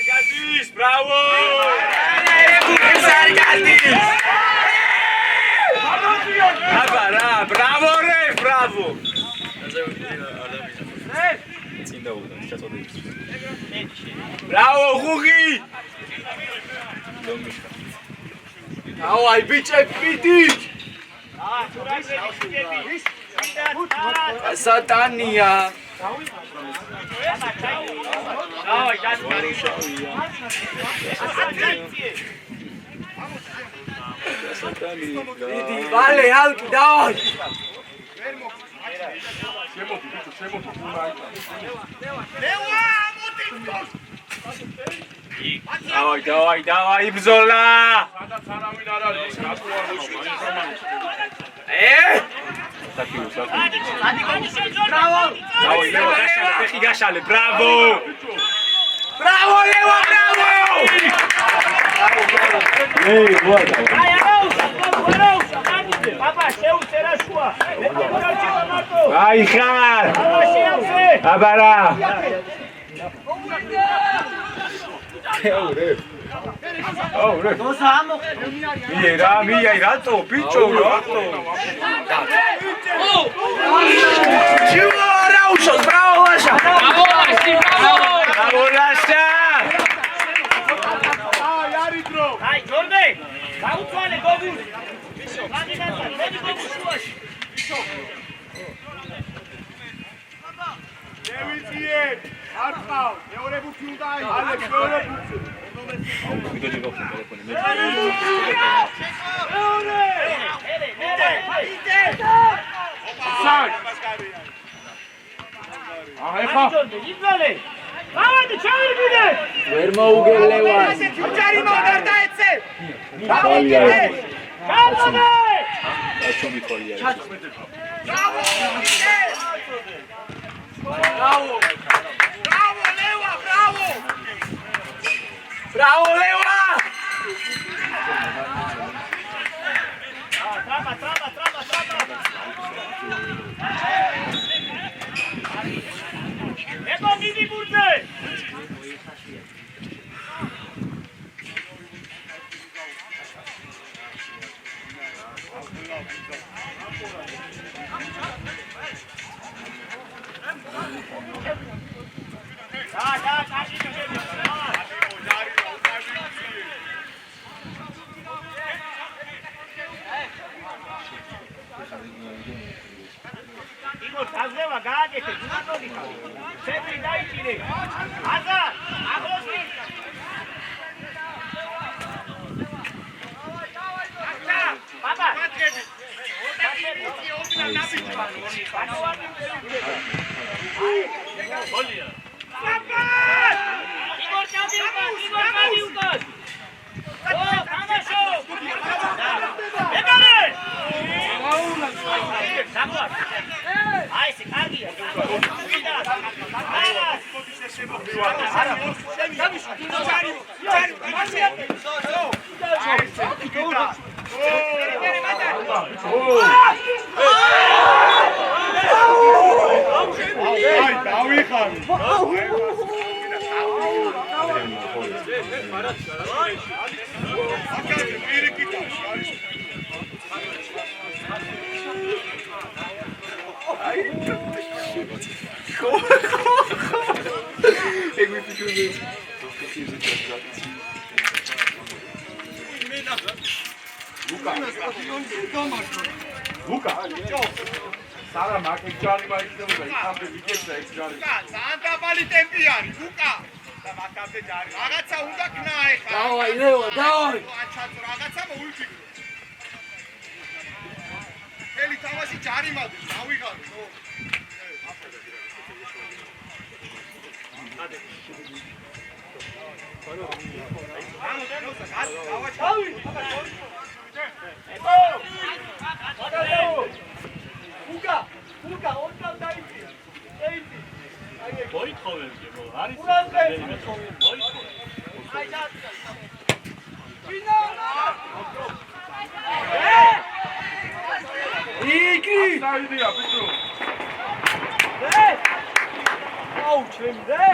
Argadis, bravo! Argadis! Bravo, re, bravo! Bravo, Hugi! Давай, биче, пити! Сатания! Давай, Иди, вале, Алки, давай! Давай, давай, давай, Ибзола! Давай, Гашале, браво! Bravo, Leva, bravo! Ei, boa, cara. აი აუს პაპა შეუწერა შუა Ai, cara. პაპა შეავსე Abara. Mia, rato, picho, rato. Bravo, Lasha! Bravo, Lasha. აი ჯორდე გაუცვალე გოგუს მაგინაცა მოდი გოგუს შუაში ვერ მოუგელევა. Açım bir kolye. Bravo, Leva! ეკო დიდი ბურთე იგორ დაზევა გააკეთე გუნდოდი ცენტრი დაიჭირე აზა ახლოსი პაპა იგორ ჩავდი უკან ო თამაშო ეკარე აი ეს კარგია Luca. Sara marca Johnny vai então, vai. Campo de vitória esse Johnny. Santa Bali tempiani, Luca. Da makabde jari. Ragatsa unda kna ეხა. Давай, Leva, давай! აჩატო რაღაცა მოულჭი. ელი თამაში ჯარი მადის, დავიღალე, ნო. Igri! Saída, Pedro. Au, ჩემი რე!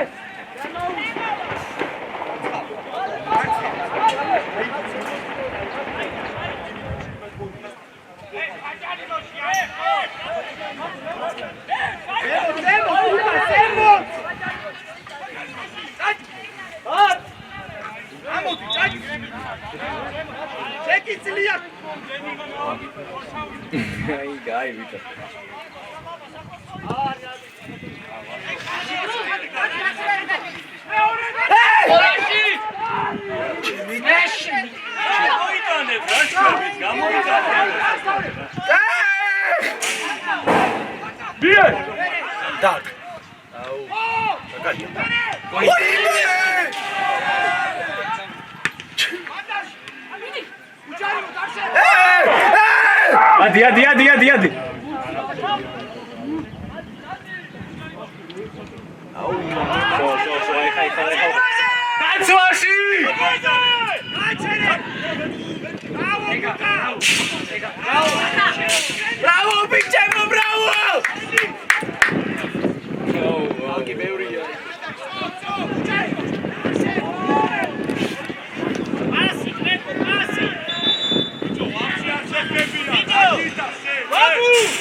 Ai, gai, Vitor. Tak. Adi. So, ai, სვაში! Bravo, bichemo, bravo! აგი ბევრია. Pasi, Greco, pasi! Vamos!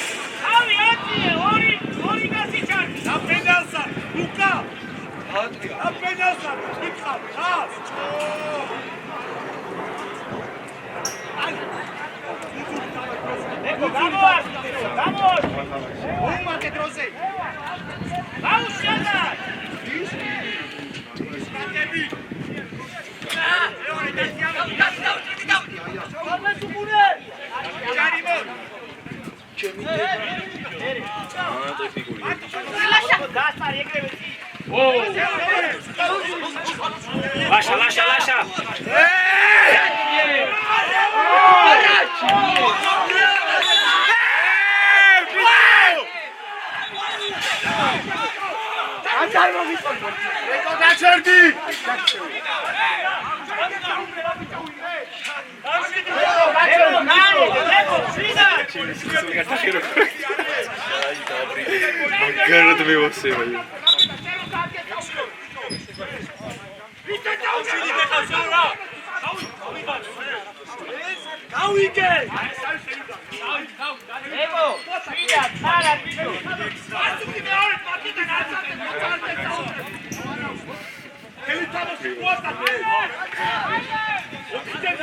Avi, atrie, ori gasi čarki! Na penalsa, Luka! Na penalsa, Luka! Čas! Greco, vamos! Vamos! Uma te trozei! Vamos, Xandar! Lascia, lascia, lascia! მაგარად მევასება. Evo, Frida, para, bicho! Ele tá no suposta dele! O que tem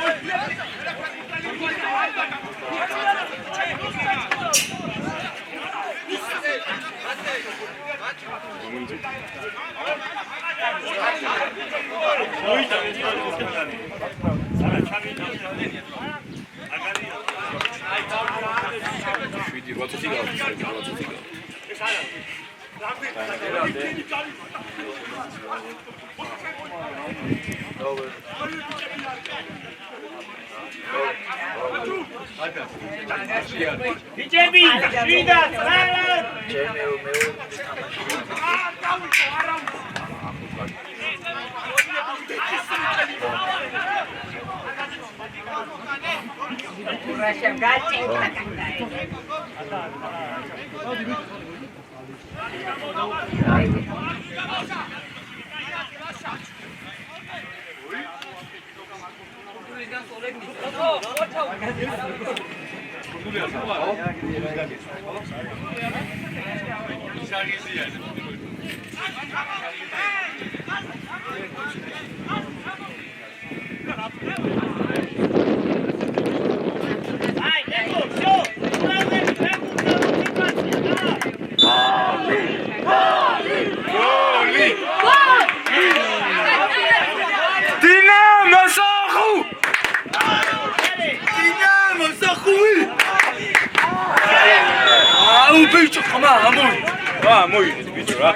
შვიდი 80 გავხსნე. Bijebi, Frida, para! Vai, Greco, show! დინამო სახუ! დინამო სახუი! აუ ბიჭო, ხმა, ამოი! მოიდი ბიჭო რა.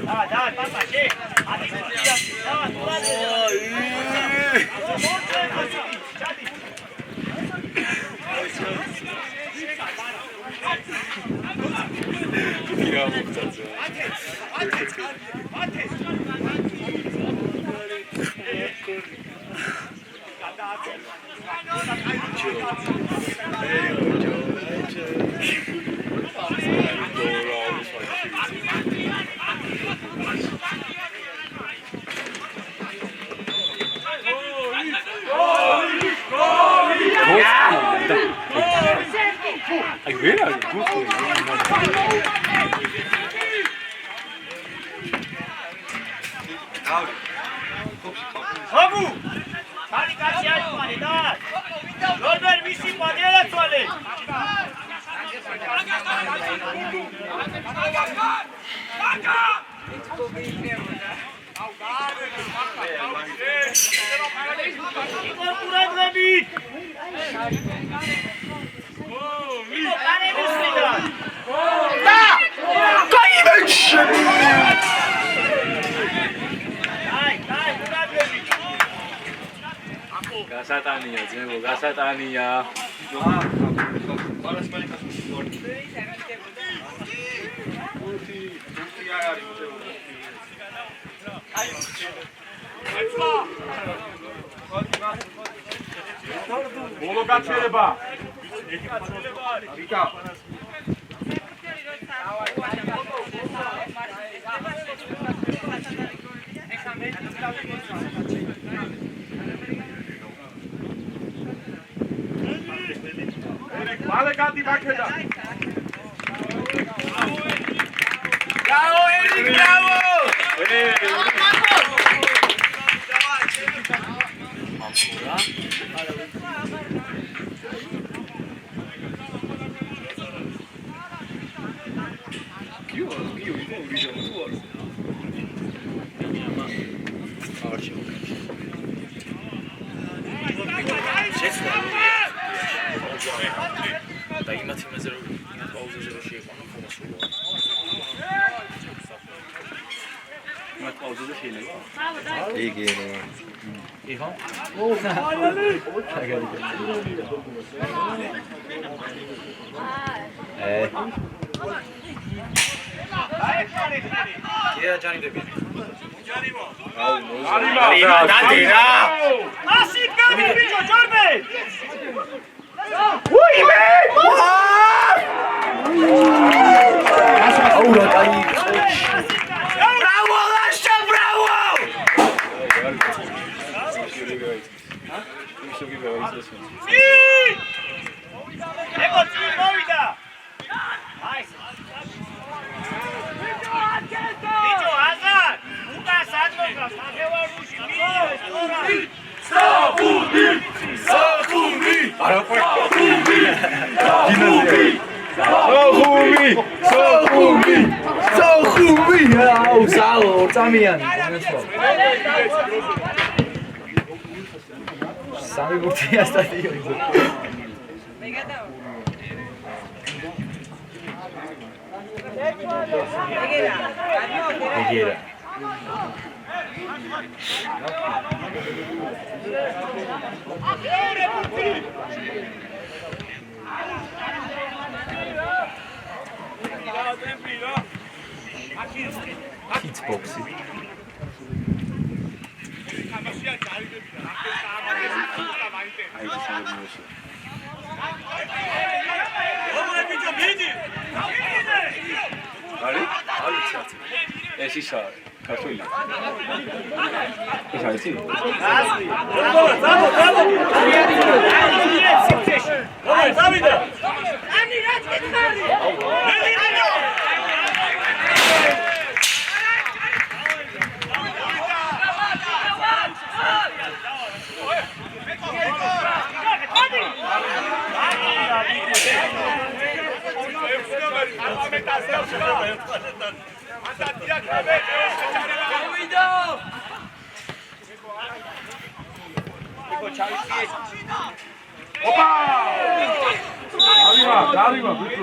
Давай, давай, папа, шей! Давай, Я мухтаца. Ai, vera? Vamos! Cari cacciare, mare, dai! Robert, visi padela toale! Igor Muradovich! Igor, care misliga? Da! Kaivich! Dai, Muradovich! გასატანია ძმებო, გასატანია. ბოლო გაჩერება. ვიკა. მალე გადი ბაქედა. Bravo, Erik, bravo! და იმათ იმაზე რომ პაუზაზე რომ შეიყვანო ხოლმე. იმათ პაუზაზე შეიძლება? იგი იყო? Ia ჯანიბები. არიმა დადერა. ასი გამი ბიჭო, ჯორბე! აურა კაი. Bravo, Lasha, bravo! ეკო წინ მოვიდა. აი. ბიჭო, აზარ, უკან სადმოდგა საფევარუში მიიღეს თორა. საფუნდი არა ყო. სოხუმი. აუ, ზალო, ორწამიანი. სამი ბურთია სტადიონზე. ეგერა. Kidsboxi. ეს ისა ქართული. ეს არის? დავიდა. ოპა! არიმა, ბიჭო,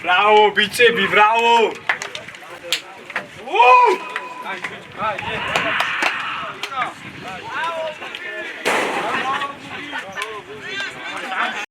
Bravo, bicebi, bravo!